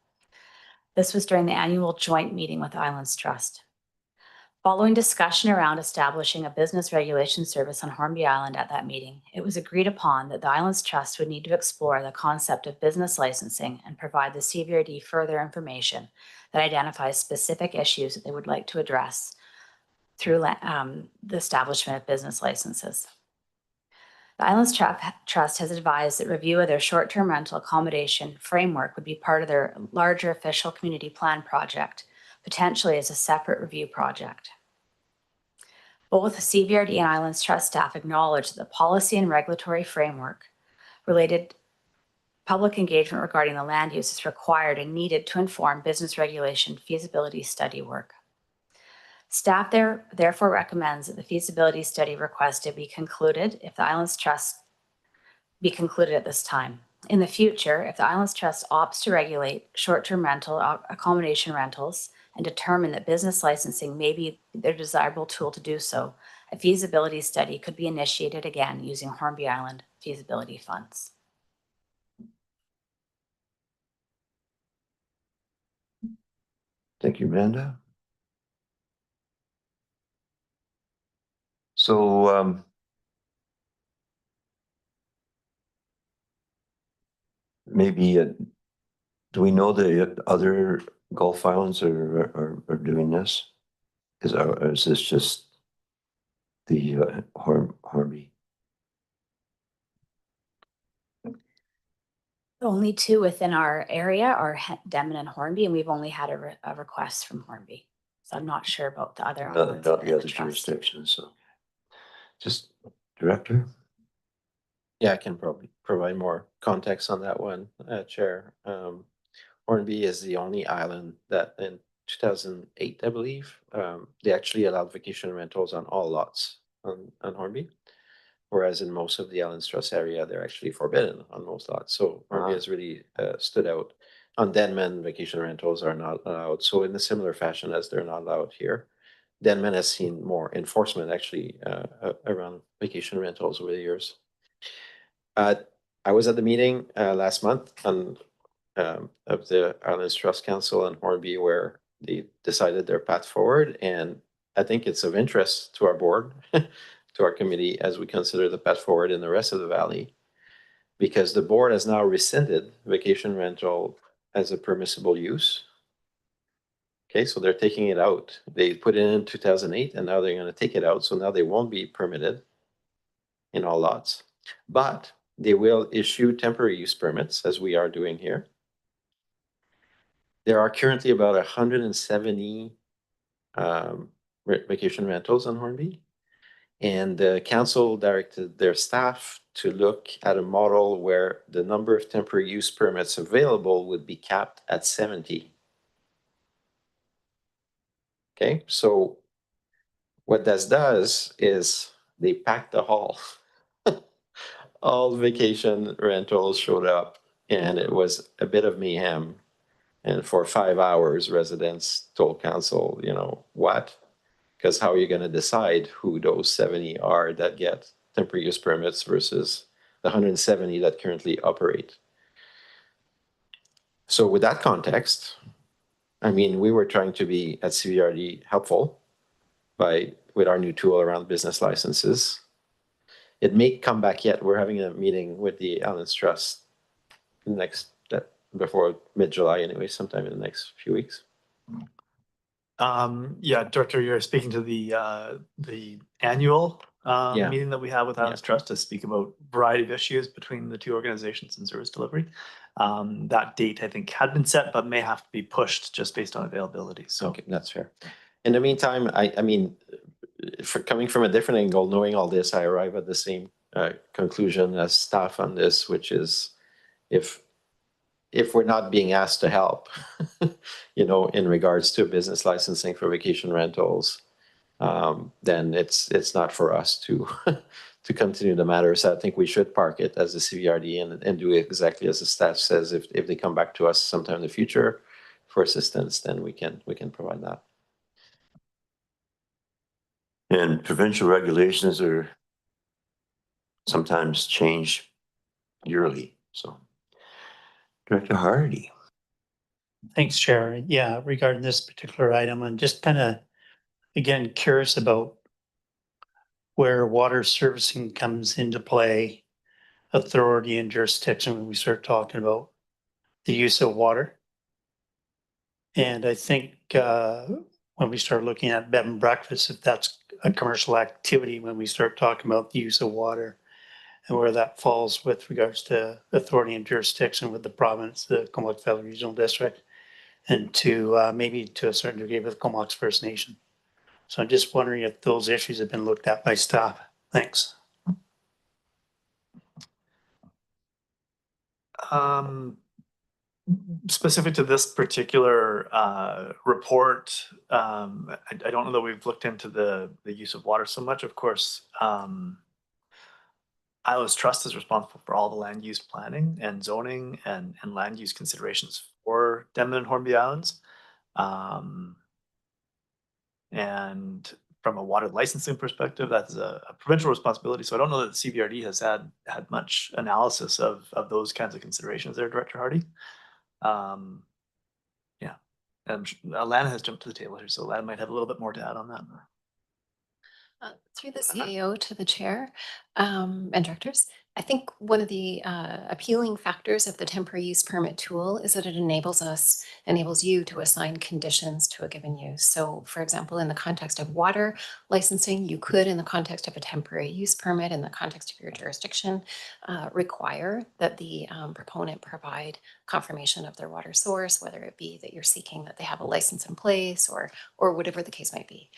This was during the annual joint meeting with Islands Trust. Following discussion around establishing a business regulation service on Hornby Island at that meeting, it was agreed upon that the Islands Trust would need to explore the concept of business licensing and provide the CVRD further information that identifies specific issues that they would like to address through the establishment of business licenses. The Islands Trust has advised that review of their short-term rental accommodation framework would be part of their larger official community plan project, potentially as a separate review project. Both CVRD and Islands Trust staff acknowledge that the policy and regulatory framework related public engagement regarding the land use is required and needed to inform business regulation feasibility study work. Staff therefore recommends that the feasibility study requested be concluded if the Islands Trust be concluded at this time. In the future, if the Islands Trust opts to regulate short-term rental accommodation rentals and determine that business licensing may be their desirable tool to do so, a feasibility study could be initiated again using Hornby Island feasibility funds.
Thank you, Amanda. So, maybe, do we know the other Gulf Islands are doing this? Is this just the Hornby?
The only two within our area are Denman and Hornby, and we've only had a request from Hornby. So I'm not sure about the other islands.
Not
within
the other
trust.
jurisdictions. So, just Director.
Yeah, I can probably provide more context on that one, Chair. Hornby is the only island that in 2008, I believe, they actually allowed vacation rentals on all lots on Hornby. Whereas in most of the Islands Trust area, they're actually forbidden on most lots. So Hornby has really stood out. On Denman, vacation rentals are not allowed. So in a similar fashion as they're not allowed here, Denman has seen more enforcement actually around vacation rentals over the years. I was at the meeting last month of the Islands Trust Council and Hornby where they decided their path forward. And I think it's of interest to our board, to our committee, as we consider the path forward in the rest of the valley, because the board has now rescinded vacation rental as a permissible use. Okay, so they're taking it out. They put it in 2008 and now they're going to take it out. So now they won't be permitted in all lots, but they will issue temporary use permits as we are doing here. There are currently about 170 vacation rentals on Hornby. And the council directed their staff to look at a model where the number of temporary use permits available would be capped at 70. Okay, so what that does is they packed the hall. All vacation rentals showed up and it was a bit of mayhem. And for 5 hours, residents told council, you know, what? Because how are you going to decide who those 70 are that get temporary use permits versus the 170 that currently operate? So with that context, I mean, we were trying to be at CVRD helpful with our new tool around business licenses. It may come back yet. We're having a meeting with the Islands Trust before mid-July anyway, sometime in the next few weeks.
Yeah, Director, you're speaking to the annual meeting that we have with Islands Trust to speak about a variety of issues between the two organizations and service delivery. That date, I think, had been set, but may have to be pushed just based on availability. So
okay, that's fair. In the meantime, I mean, for coming from a different angle, knowing all this, I arrive at the same conclusion as staff on this, which is if we're not being asked to help, you know, in regards to business licensing for vacation rentals, then it's not for us to to continue the matter. So I think we should park it as a CVRD and do exactly as the staff says. If they come back to us sometime in the future for assistance, then we can provide that.
And provincial regulations are sometimes changed yearly. So, Director Hardy.
Thanks, Chair. Yeah, regarding this particular item, and just kind of again, curious about where water servicing comes into play, authority and jurisdiction when we start talking about the use of water. And I think when we start looking at bed and breakfast, if that's a commercial activity, when we start talking about the use of water and where that falls with regards to authority and jurisdiction with the province, the Comox Valley Regional District, and to maybe to a certain degree with Comox First Nation. So I'm just wondering if those issues have been looked at by staff. Thanks. Specific to this particular report, I don't know that we've looked into the use of water so much. Of course, Islands Trust is responsible for all the land use planning and zoning and land use considerations for Denman and Hornby Islands. And from a water licensing perspective, that's a provincial responsibility. So I don't know that the CVRD has had much analysis of those kinds of considerations there, Director Hardy. Yeah, and Alana has jumped to the table here, so Alana might have a little bit more to add on that.
Through the CAO to the chair and directors, I think one of the appealing factors of the temporary use permit tool is that it enables you to assign conditions to a given use. So for example, in the context of water licensing, you could, in the context of a temporary use permit, in the context of your jurisdiction, require that the proponent provide confirmation of their water source, whether it be that you're seeking that they have a license in place or whatever the case might be.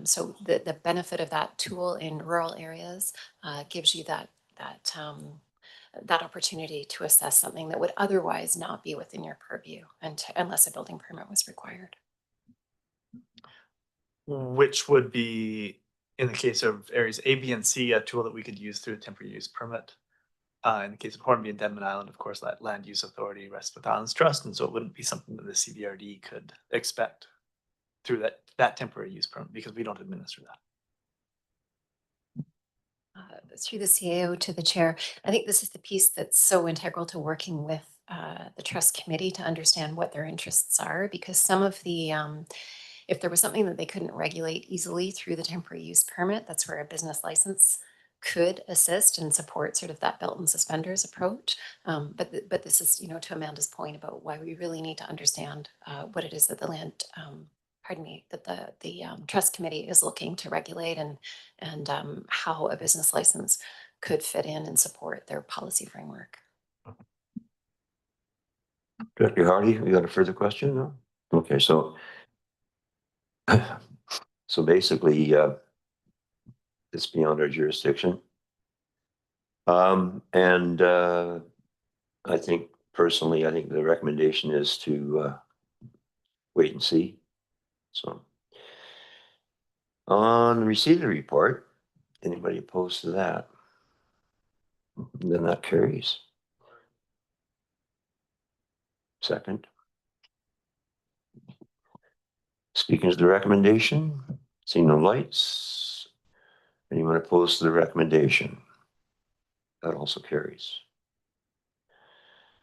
So the benefit of that tool in rural areas gives you that opportunity to assess something that would otherwise not be within your purview unless a building permit was required.
Which would be, in the case of areas A, B, and C, a tool that we could use through a temporary use permit. In the case of Hornby and Denman Island, of course, that land use authority rests with Islands Trust, and so it wouldn't be something that the CVRD could expect through that temporary use permit because we don't administer that.
Through the CAO to the chair, I think this is the piece that's so integral to working with the trust committee to understand what their interests are, because some of the, if there was something that they couldn't regulate easily through the temporary use permit, that's where a business license could assist and support sort of that belt and suspenders approach. But this is, to Amanda's point about why we really need to understand what it is that the land, that the trust committee is looking to regulate and how a business license could fit in and support their policy framework.
Director Hardy, you got a further question? No? Okay, so basically, it's beyond our jurisdiction. And I think personally, I think the recommendation is to wait and see. So on the receipt of the report, anybody opposed to that? Then that carries. Second. Speaking to the recommendation, seeing no lights. Anyone opposed to the recommendation? That also carries.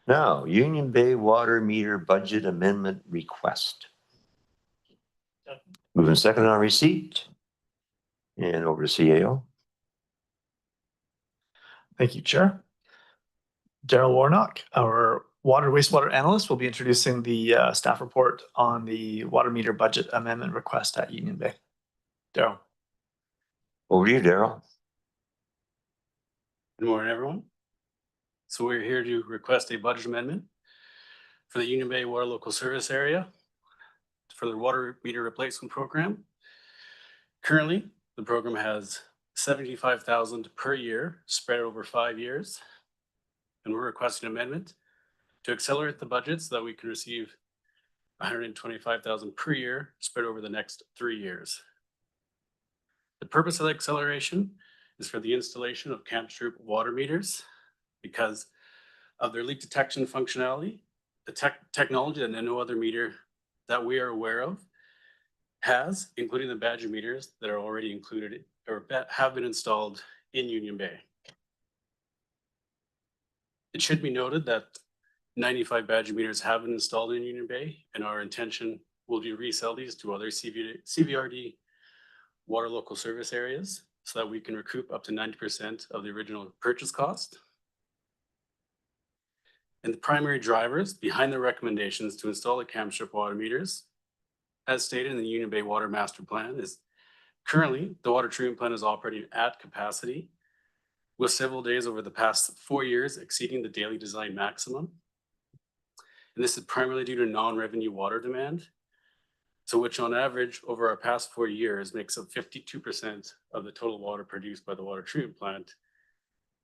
Now, Union Bay Water Meter Budget Amendment Request. Moving second on receipt. And over to CAO.
Thank you, Chair. Daryl Warnock, our water wastewater analyst, will be introducing the staff report on the water meter budget amendment request at Union Bay. Daryl.
Over to you, Daryl.
Good morning, everyone. So we're here to request a budget amendment for the Union Bay Water Local Service Area for the water meter replacement program. Currently, the program has $75,000 per year spread over 5 years. And we're requesting an amendment to accelerate the budget so that we can receive $125,000 per year spread over the next 3 years. The purpose of the acceleration is for the installation of Camp Troop water meters because of their leak detection functionality, the technology that no other meter that we are aware of has, including the Badger meters that are already included or have been installed in Union Bay. It should be noted that 95 Badger meters have been installed in Union Bay, and our intention will be to resell these to other CVRD water local service areas so that we can recoup up to 90% of the original purchase cost. And the primary drivers behind the recommendations to install the cam strip water meters, as stated in the Union Bay Water Master Plan, is currently the water treatment plant is operating at capacity, with several days over the past 4 years exceeding the daily design maximum. And this is primarily due to non-revenue water demand, so which on average over our past 4 years makes up 52% of the total water produced by the water treatment plant.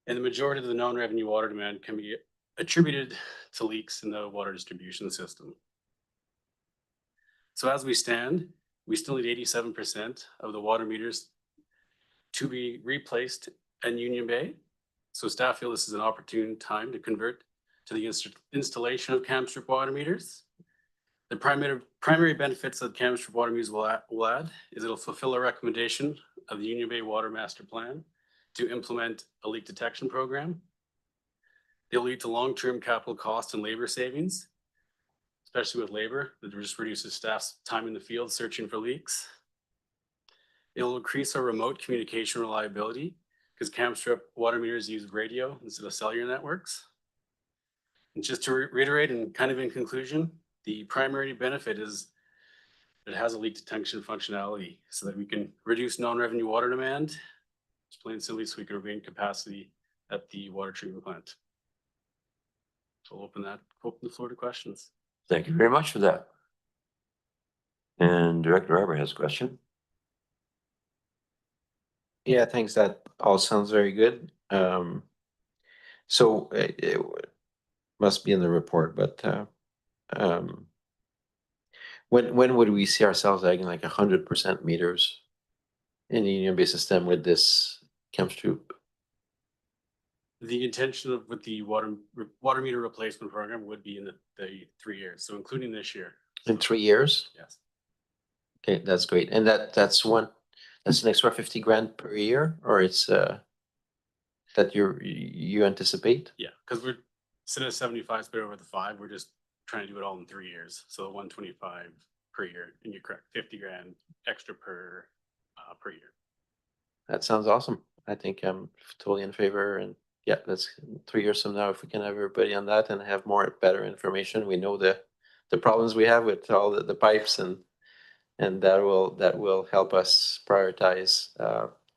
And the majority of the non-revenue water demand can be attributed to leaks in the water distribution system. So as we stand, we still need 87% of the water meters to be replaced in Union Bay. So staff feel this is an opportune time to convert to the installation of cam strip water meters. The primary benefits that cam strip water meters will add is it'll fulfill a recommendation of the Union Bay Water Master Plan to implement a leak detection program. They'll lead to long-term capital cost and labor savings, especially with labor, that just reduces staff's time in the field searching for leaks. It'll increase our remote communication reliability because cam strip water meters use radio instead of cellular networks. And just to reiterate and kind of in conclusion, the primary benefit is that it has a leak detection functionality so that we can reduce non-revenue water demand, just plain and simply so we can regain capacity at the water treatment plant. So I'll open the floor to questions.
Thank you very much for that. And Director Arbor has a question.
Yeah, thanks. That all sounds very good. So it must be in the report, but when would we see ourselves adding like 100% meters in the Union Bay system with this cam strip?
The intention with the water meter replacement program would be in the 3 years, so including this year.
In 3 years?
Yes.
Okay, that's great. And that's an extra 50 grand per year, or it's that you anticipate?
Yeah, because we're instead of 75 split over the 5, we're just trying to do it all in 3 years. So 125 per year, and you're correct, 50 grand extra per year.
That sounds awesome. I think I'm totally in favor, and yeah, that's 3 years from now, if we can have everybody on that and have better information. We know the problems we have with all the pipes, and that will help us prioritize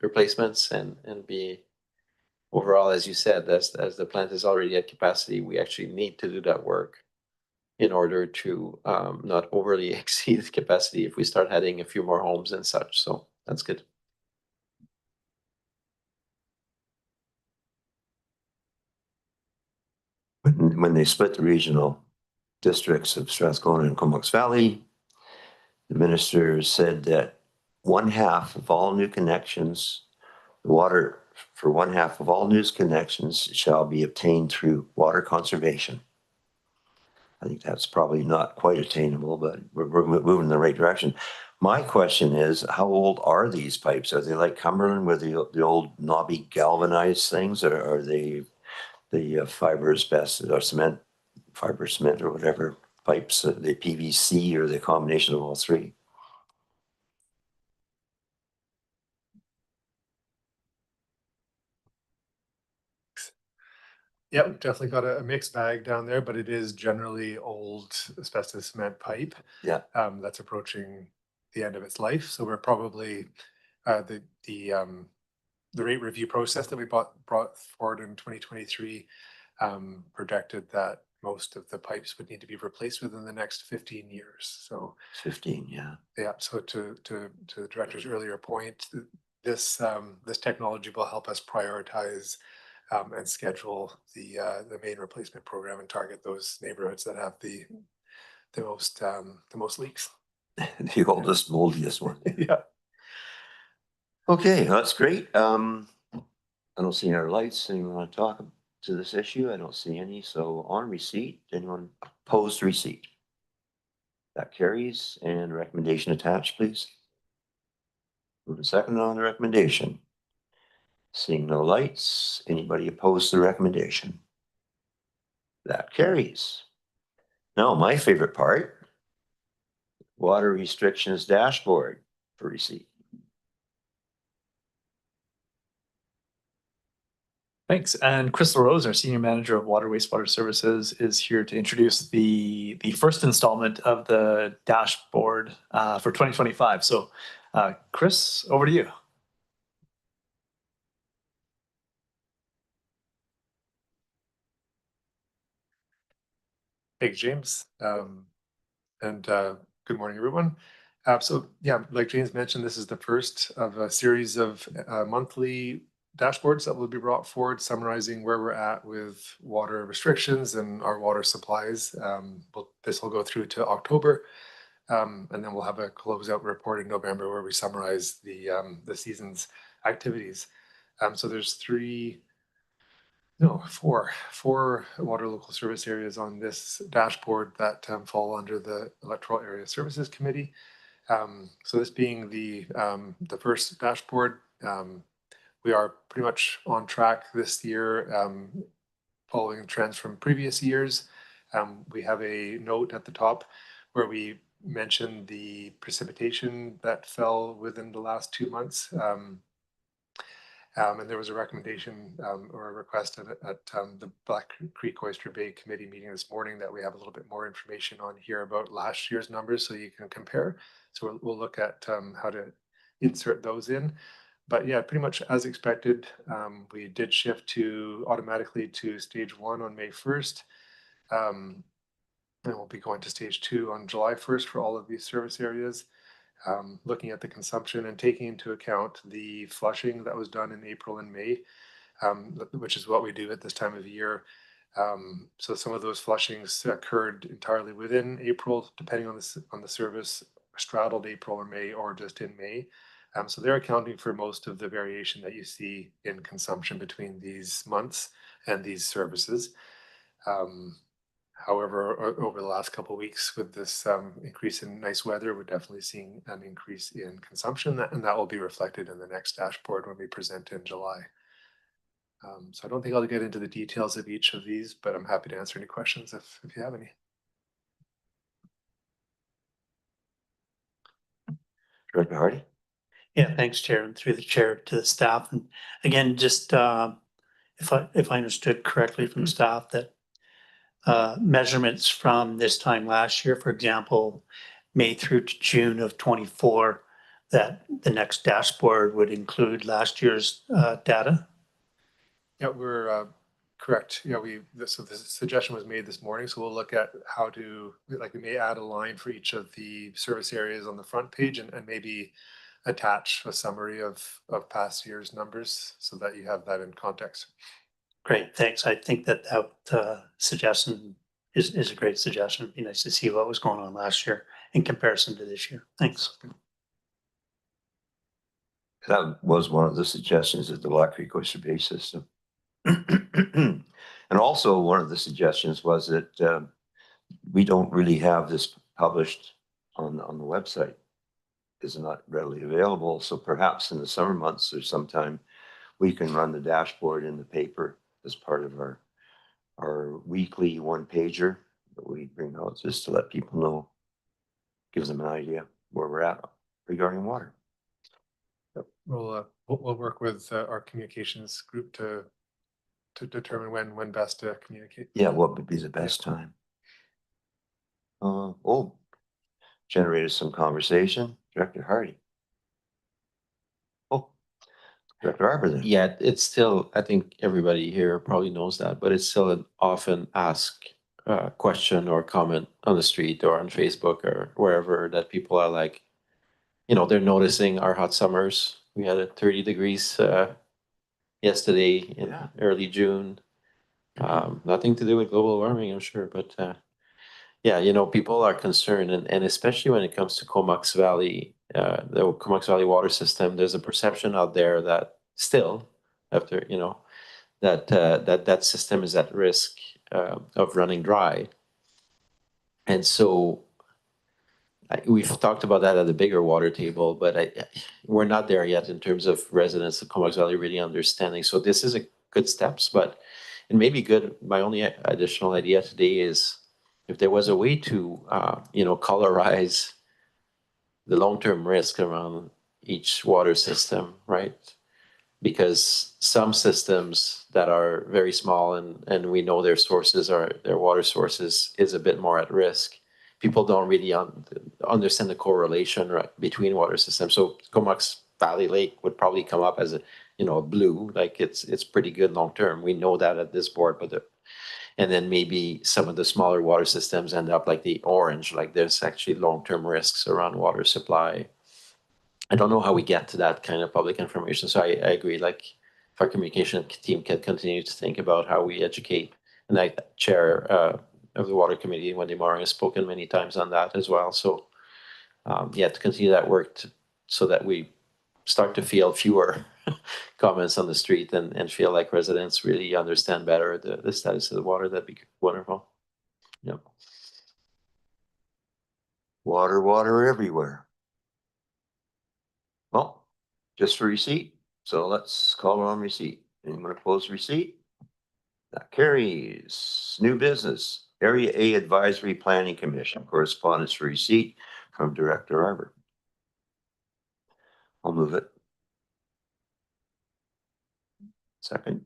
replacements and be overall, as you said, as the plant is already at capacity, we actually need to do that work in order to not overly exceed capacity if we start adding a few more homes and such. So that's good.
When they split the regional districts of Strathcona and Comox Valley, the minister said that 1/2 of all new connections, the water for 1/2 of all new connections shall be obtained through water conservation. I think that's probably not quite attainable, but we're moving in the right direction. My question is, how old are these pipes? Are they like Cumberland with the old knobby galvanized things, or are they the fiber asbestos or cement, fiber cement or whatever pipes, the PVC, or the combination of all three?
Yep, definitely got a mixed bag down there, but it is generally old asbestos cement pipe.
Yeah.
That's approaching the end of its life. So we're probably the rate review process that we brought forward in 2023 projected that most of the pipes would need to be replaced within the next 15 years. So
15, yeah.
yeah. So to the director's earlier point, this technology will help us prioritize and schedule the main replacement program and target those neighborhoods that have the most leaks.
The oldest, moldiest one.
Yeah.
Okay, that's great. I don't see any other lights. Anyone want to talk to this issue? I don't see any. So on receipt, anyone opposed to receipt? That carries. And recommendation attached, please. Move a second on the recommendation. Seeing no lights, anybody opposed to the recommendation? That carries. Now, my favorite part, water restrictions dashboard for receipt.
Thanks. And Crystal Rose, our Senior Manager of Water Wastewater Services, is here to introduce the first installment of the dashboard for 2025. So Chris, over to you.
Thanks, James. Good morning, everyone. So yeah, like James mentioned, this is the first of a series of monthly dashboards that will be brought forward summarizing where we're at with water restrictions and our water supplies. This will go through to October, and then we'll have a closeout report in November where we summarize the season's activities. So there's four water local service areas on this dashboard that fall under the Electoral Area Services Committee. So this being the first dashboard, we are pretty much on track this year, following trends from previous years. We have a note at the top where we mentioned the precipitation that fell within the last 2 months. And there was a recommendation or a request at the Black Creek Oyster Bay Committee meeting this morning that we have a little bit more information on here about last year's numbers so you can compare. So we'll look at how to insert those in. But yeah, pretty much as expected, we did shift automatically to stage 1 on May 1st. And we'll be going to stage 2 on July 1st for all of these service areas. Looking at the consumption and taking into account the flushing that was done in April and May, which is what we do at this time of year. So some of those flushings occurred entirely within April, depending on the service, straddled April or May, or just in May. So they're accounting for most of the variation that you see in consumption between these months and these services. However, over the last couple of weeks with this increase in nice weather, we're definitely seeing an increase in consumption, and that will be reflected in the next dashboard when we present in July. So I don't think I'll get into the details of each of these, but I'm happy to answer any questions if you have any.
Director Hardy?
Yeah, thanks, Chair, and through the chair to the staff. And again, just if I understood correctly from staff that measurements from this time last year, for example, May through to June of 24, that the next dashboard would include last year's data?
Yeah, we're correct. Yeah, so the suggestion was made this morning, so we'll look at how to, like, we may add a line for each of the service areas on the front page and maybe attach a summary of past year's numbers so that you have that in context.
Great, thanks. I think that suggestion is a great suggestion. It'd be nice to see what was going on last year in comparison to this year. Thanks.
That was one of the suggestions at the Black Creek Oyster Bay system. And also one of the suggestions was that we don't really have this published on the website. It's not readily available. So perhaps in the summer months or sometime we can run the dashboard in the paper as part of our weekly one-pager that we bring out just to let people know, gives them an idea where we're at regarding water.
We'll work with our communications group to determine when best to communicate.
Yeah, what would be the best time? Generated some conversation. Director Hardy. Oh, Director Arbor then.
Yeah, it's still, I think everybody here probably knows that, but it's still an often asked question or comment on the street or on Facebook or wherever that people are like, they're noticing our hot summers. We had a 30 degrees yesterday in early June. Nothing to do with global warming, I'm sure, but yeah, people are concerned, and especially when it comes to Comox Valley, the Comox Valley water system, there's a perception out there that still, after, that system is at risk of running dry. And so we've talked about that at the bigger water table, but we're not there yet in terms of residents of Comox Valley really understanding. So this is a good steps, but it may be good. My only additional idea today is if there was a way to, colorize the long-term risk around each water system, right? because some systems that are very small and we know their sources are their water sources is a bit more at risk. People don't really understand the correlation between water systems. So Comox Valley Lake would probably come up as a blue, like it's pretty good long term. We know that at this board, and then maybe some of the smaller water systems end up like the orange, like there's actually long-term risks around water supply. I don't know how we get to that kind of public information. So I agree, like if our communication team can continue to think about how we educate, and I chair of the water committee, Wendy Moring, has spoken many times on that as well. So yeah, to continue that work so that we start to feel fewer comments on the street and feel like residents really understand better the status of the water, that'd be wonderful. Yep.
Water, water everywhere. Well, just for receipt. So let's call it on receipt. Anyone oppose receipt? That carries. New business. Area A Advisory Planning Commission correspondence for receipt from Director Arbor. I'll move it. Second.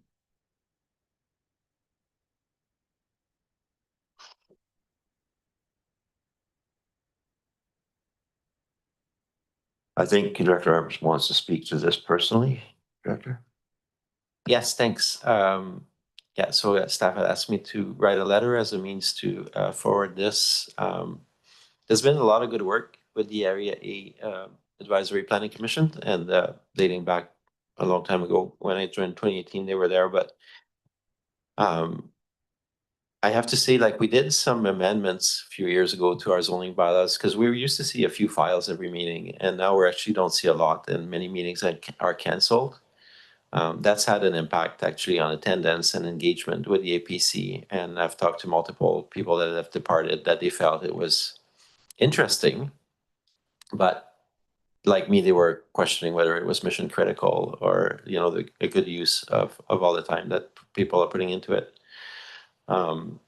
I think Director Arbor wants to speak to this personally. Director?
Yes, thanks. Yeah, so staff had asked me to write a letter as a means to forward this. There's been a lot of good work with the Area A Advisory Planning Commission, and dating back a long time ago when I joined 2018, they were there. But I have to say, like, we did some amendments a few years ago to our zoning bylaws because we used to see a few files every meeting, and now we actually don't see a lot, and many meetings are canceled. That's had an impact actually on attendance and engagement with the APC. And I've talked to multiple people that have departed that they felt it was interesting, but like me, they were questioning whether it was mission critical or, a good use of all the time that people are putting into it. And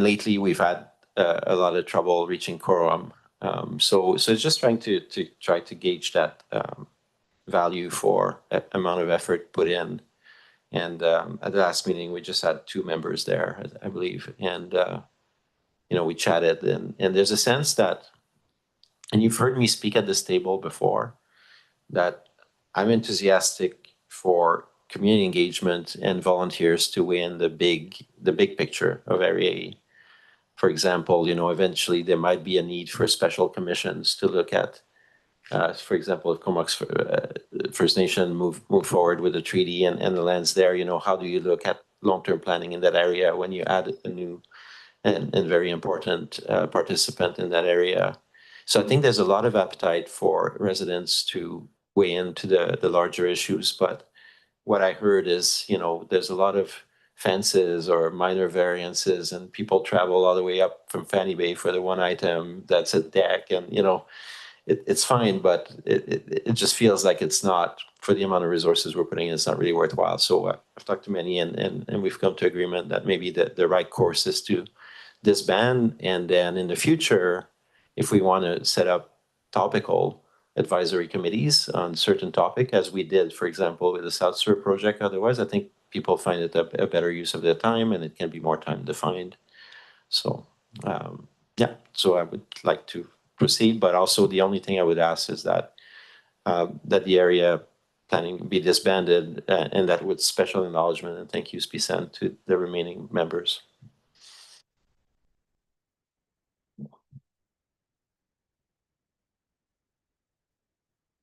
lately we've had a lot of trouble reaching quorum. So it's just trying to try to gauge that value for amount of effort put in. And at the last meeting, we just had 2 members there, I believe. And, we chatted and there's a sense that, and you've heard me speak at this table before, that I'm enthusiastic for community engagement and volunteers to weigh in the big picture of Area A. For example, eventually there might be a need for special commissions to look at, for example, if Comox First Nation move forward with the treaty and the lands there, how do you look at long-term planning in that area when you add a new and very important participant in that area? So I think there's a lot of appetite for residents to weigh into the larger issues. But what I heard is, there's a lot of fences or minor variances, and people travel all the way up from Fanny Bay for the one item that's a deck, and it's fine, but it just feels like it's not, for the amount of resources we're putting in, it's not really worthwhile. So I've talked to many, and we've come to agreement that maybe the right course is to disband, and then in the future, if we want to set up topical advisory committees on certain topic, as we did, for example, with the South Sewer project. Otherwise, I think people find it a better use of their time, and it can be more time defined. So yeah, so I would like to proceed, but also the only thing I would ask is that that the area planning be disbanded, and that with special acknowledgement and thank yous be sent to the remaining members.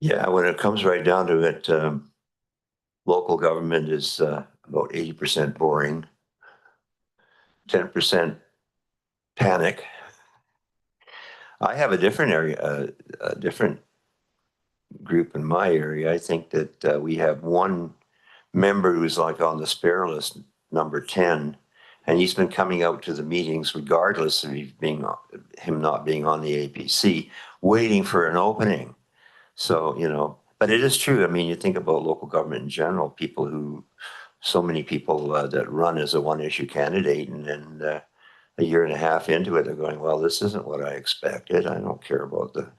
Yeah, when it comes right down to it, local government is about 80% boring, 10% panic. I have a different area, a different group in my area. I think that we have one member who's like on the spare list, number 10, and he's been coming out to the meetings regardless of him not being on the APC, waiting for an opening. So, but it is true. I mean, you think about local government in general, so many people that run as a one-issue candidate, and then a year and a half into it, they're going, well, this isn't what I expected. I don't care about the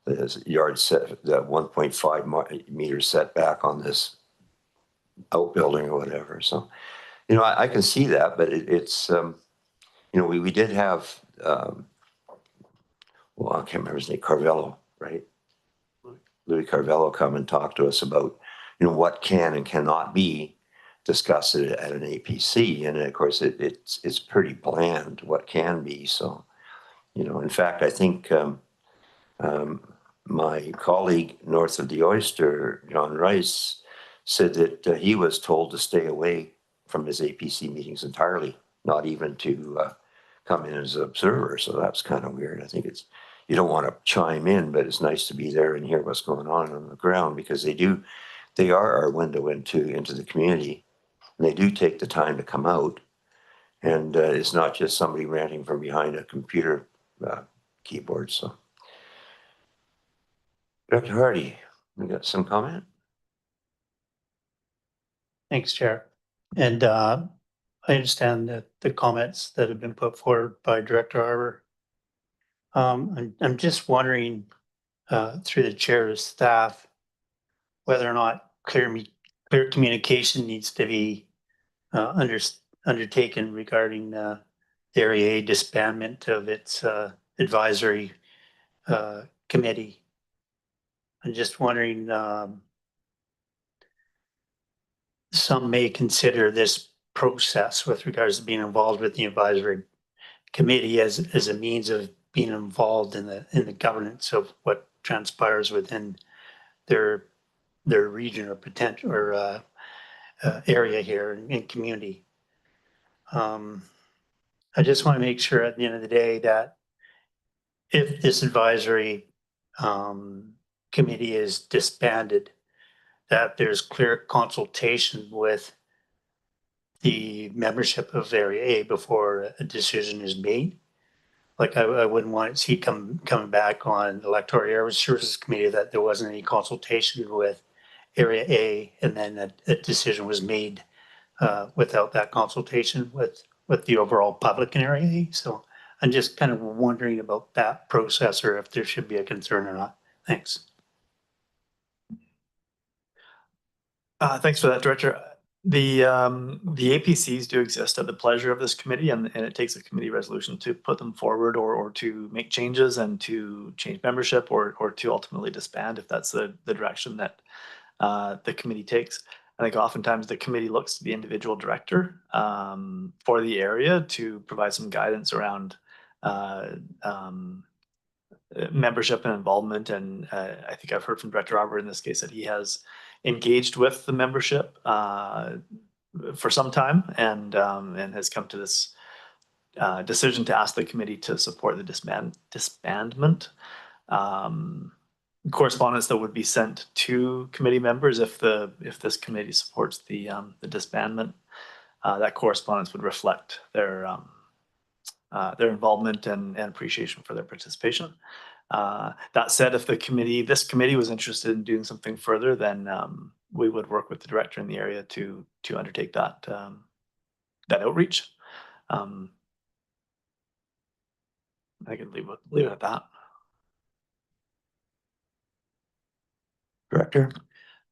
the yard set, the 1.5 meter setback on this outbuilding or whatever. So, you know, I can see that, but it's, you know, we did have, well, I can't remember his name, Carvello, right? Louis Carvello come and talk to us about, you know, what can and cannot be discussed at an APC. And of course, it's pretty bland what can be. So, you know, in fact, I think my colleague north of the Oyster, John Rice, said that he was told to stay away from his APC meetings entirely, not even to come in as an observer. So that's kind of weird. I think it's, you don't want to chime in, but it's nice to be there and hear what's going on the ground, because they are our window into the community. And they do take the time to come out. And it's not just somebody ranting from behind a computer keyboard. So, Dr. Hardy, you got some comment?
Thanks, Chair. And I understand that the comments that have been put forward by Director Arbor. I'm just wondering through the chair's staff whether or not clear communication needs to be undertaken regarding the Area A disbandment of its advisory committee. I'm just wondering, some may consider this process with regards to being involved with the advisory committee as a means of being involved in the governance of what transpires within their region or potential or area here in community. I just want to make sure at the end of the day that if this advisory committee is disbanded, that there's clear consultation with the membership of Area A before a decision is made. Like I wouldn't want to see coming back on the Electoral Area Services Committee that there wasn't any consultation with Area A, and then a decision was made without that consultation with the overall public in Area A. So I'm just kind of wondering about that process, or if there should be a concern or not. Thanks.
Thanks for that, Director. The APCs do exist at the pleasure of this committee, and it takes a committee resolution to put them forward or to make changes and to change membership or to ultimately disband if that's the direction that the committee takes. I think oftentimes the committee looks to the individual director for the area to provide some guidance around membership and involvement. And I think I've heard from Director Arbor in this case that he has engaged with the membership for some time and has come to this decision to ask the committee to support the disbandment. Correspondence that would be sent to committee members if this committee supports the disbandment. That correspondence would reflect their involvement and appreciation for their participation. That said, if this committee was interested in doing something further, then we would work with the director in the area to undertake that outreach. I can leave it at that.
Director?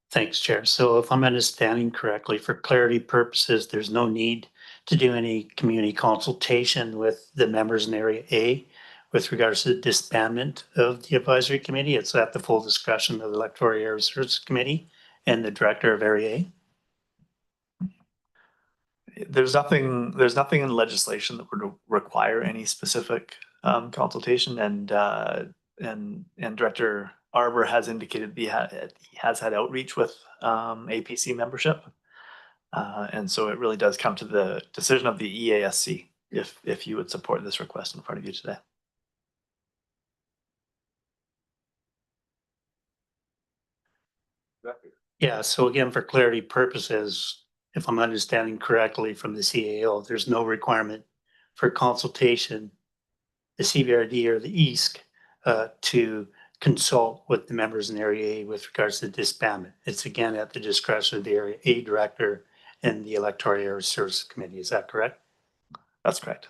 Thanks, Chair. So if I'm understanding correctly, for clarity purposes, there's no need to do any community consultation with the members in Area A with regards to the disbandment of the advisory committee. It's at the full discretion of the Electoral Area Services Committee and the director of Area A.
There's nothing in legislation that would require any specific consultation, and Director Arbor has indicated he has had outreach with APC membership, and so it really does come to the decision of the EASC if you would support this request in front of you today.
Yeah, so again, for clarity purposes, if I'm understanding correctly from the CAO, there's no requirement for consultation, the CBRD or the EASC, to consult with the members in Area A with regards to disbandment. It's again at the discretion of the Area A director and the Electoral Area Services Committee. Is that correct?
That's correct.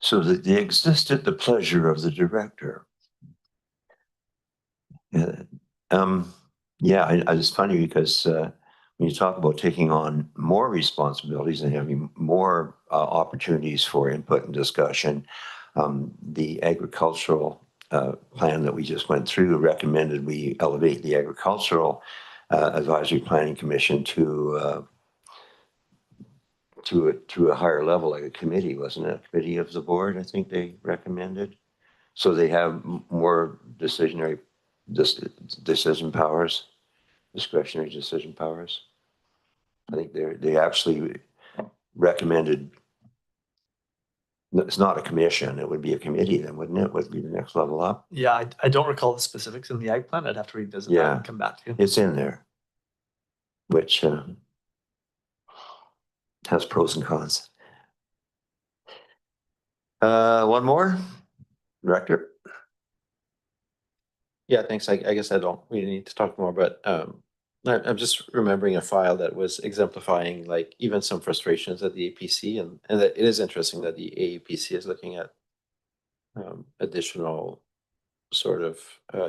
So that they exist at the pleasure of the director. Yeah, it's funny because when you talk about taking on more responsibilities and having more opportunities for input and discussion, the agricultural plan that we just went through recommended we elevate the agricultural advisory planning commission to a higher level, like a committee, wasn't it? A committee of the board, I think they recommended. So they have more decision powers, discretionary decision powers. I think they actually recommended, it's not a commission, it would be a committee then, wouldn't it? Would be the next level up.
Yeah, I don't recall the specifics in the ag plan. I'd have to revisit that
Yeah.
and come back to you.
It's in there, which has pros and cons. One more, Director.
Yeah, thanks. I guess I don't really need to talk more, but I'm just remembering a file that was exemplifying like even some frustrations at the APC, and that it is interesting that the AAPC is looking at additional sort of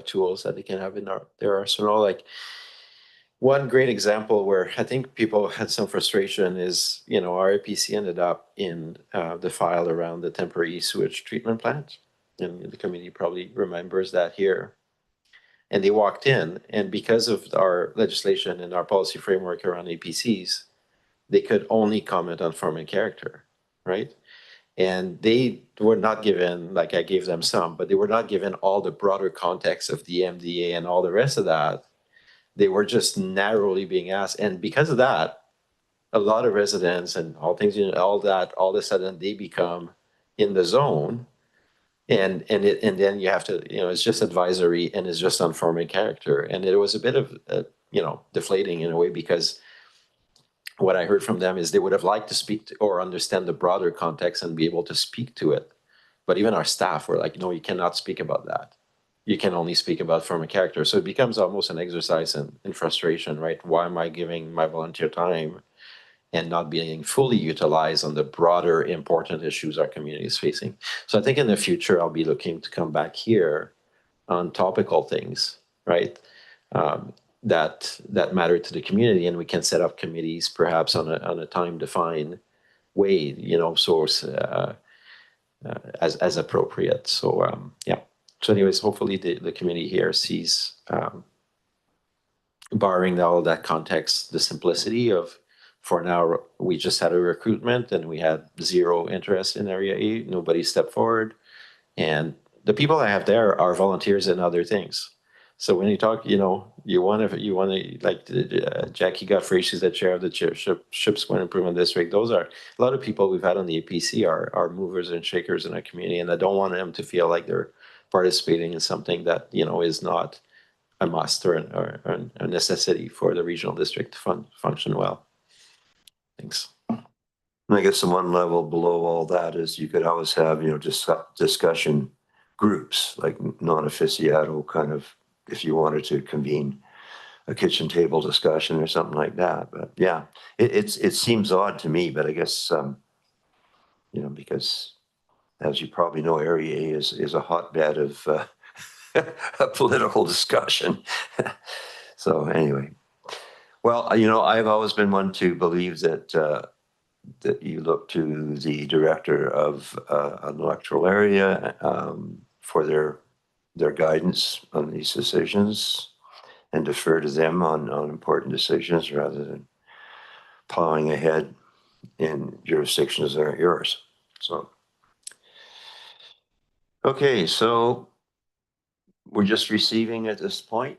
tools that they can have in their arsenal. Like one great example where I think people had some frustration is, our APC ended up in the file around the temporary sewage treatment plant, and the committee probably remembers that here. And they walked in, and because of our legislation and our policy framework around APCs, they could only comment on form and character, right? And they were not given, like I gave them some, but they were not given all the broader context of the MDA and all the rest of that. They were just narrowly being asked. And because of that, a lot of residents and all things, all that, all of a sudden they become in the zone. And then you have to, it's just advisory and it's just on form and character. And it was a bit of, deflating in a way, because what I heard from them is they would have liked to speak to or understand the broader context and be able to speak to it. But even our staff were like, no, you cannot speak about that. You can only speak about form and character. So it becomes almost an exercise in frustration, right? Why am I giving my volunteer time and not being fully utilized on the broader important issues our community is facing? So I think in the future, I'll be looking to come back here on topical things, right? That matter to the community, and we can set up committees perhaps on a time-defined way, as appropriate. So yeah. So anyways, hopefully the committee here sees, barring all that context, the simplicity of, for now, we just had a recruitment and we had zero interest in Area A. Nobody stepped forward. And the people I have there are volunteers in other things. So when you talk, you want to like Jackie Godfrey, she's the chair of the Ship's Point Improvement District. Those are a lot of people we've had on the APC are movers and shakers in our community, and I don't want them to feel like they're participating in something that is not a must or a necessity for the regional district to function well. Thanks.
I guess the one level below all that is you could always have, discussion groups, like non-aficionado kind of, if you wanted to convene a kitchen table discussion or something like that. But yeah, it seems odd to me, but I guess, because as you probably know, Area A is a hotbed of a political discussion. So anyway, well, I've always been one to believe that you look to the director of an electoral area for their guidance on these decisions, and defer to them on important decisions rather than plowing ahead in jurisdictions that aren't yours. So, okay, so we're just receiving at this point.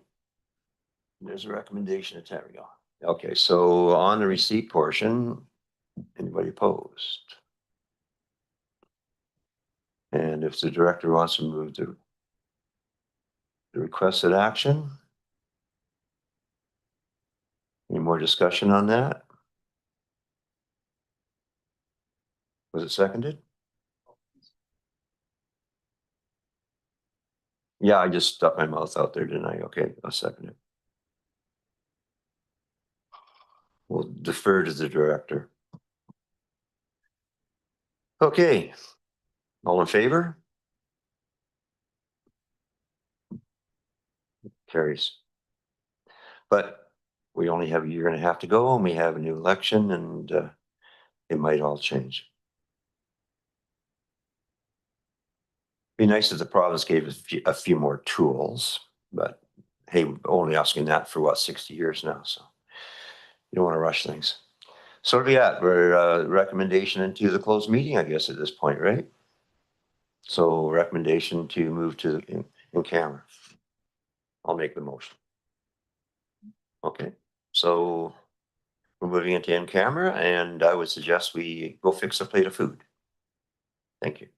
There's a recommendation at Terry. Okay, so on the receipt portion, anybody opposed? And if the director wants to move the requested action, any more discussion on that? Was it seconded? Yeah, I just stuck my mouth out there, didn't I? Okay, I'll second it. We'll defer to the director. Okay, All in favor? Carries. But we only have a year and a half to go, and we have a new election, and it might all change. Be nice if the province gave us a few more tools, but hey, we're only asking that for what, 60 years now, so you don't want to rush things. So what are we at? We're recommendation into the closed meeting, I guess, at this point, right? So recommendation to move to in camera. I'll make the motion. Okay, so we're moving into in camera, and I would suggest we go fix a plate of food. Thank you.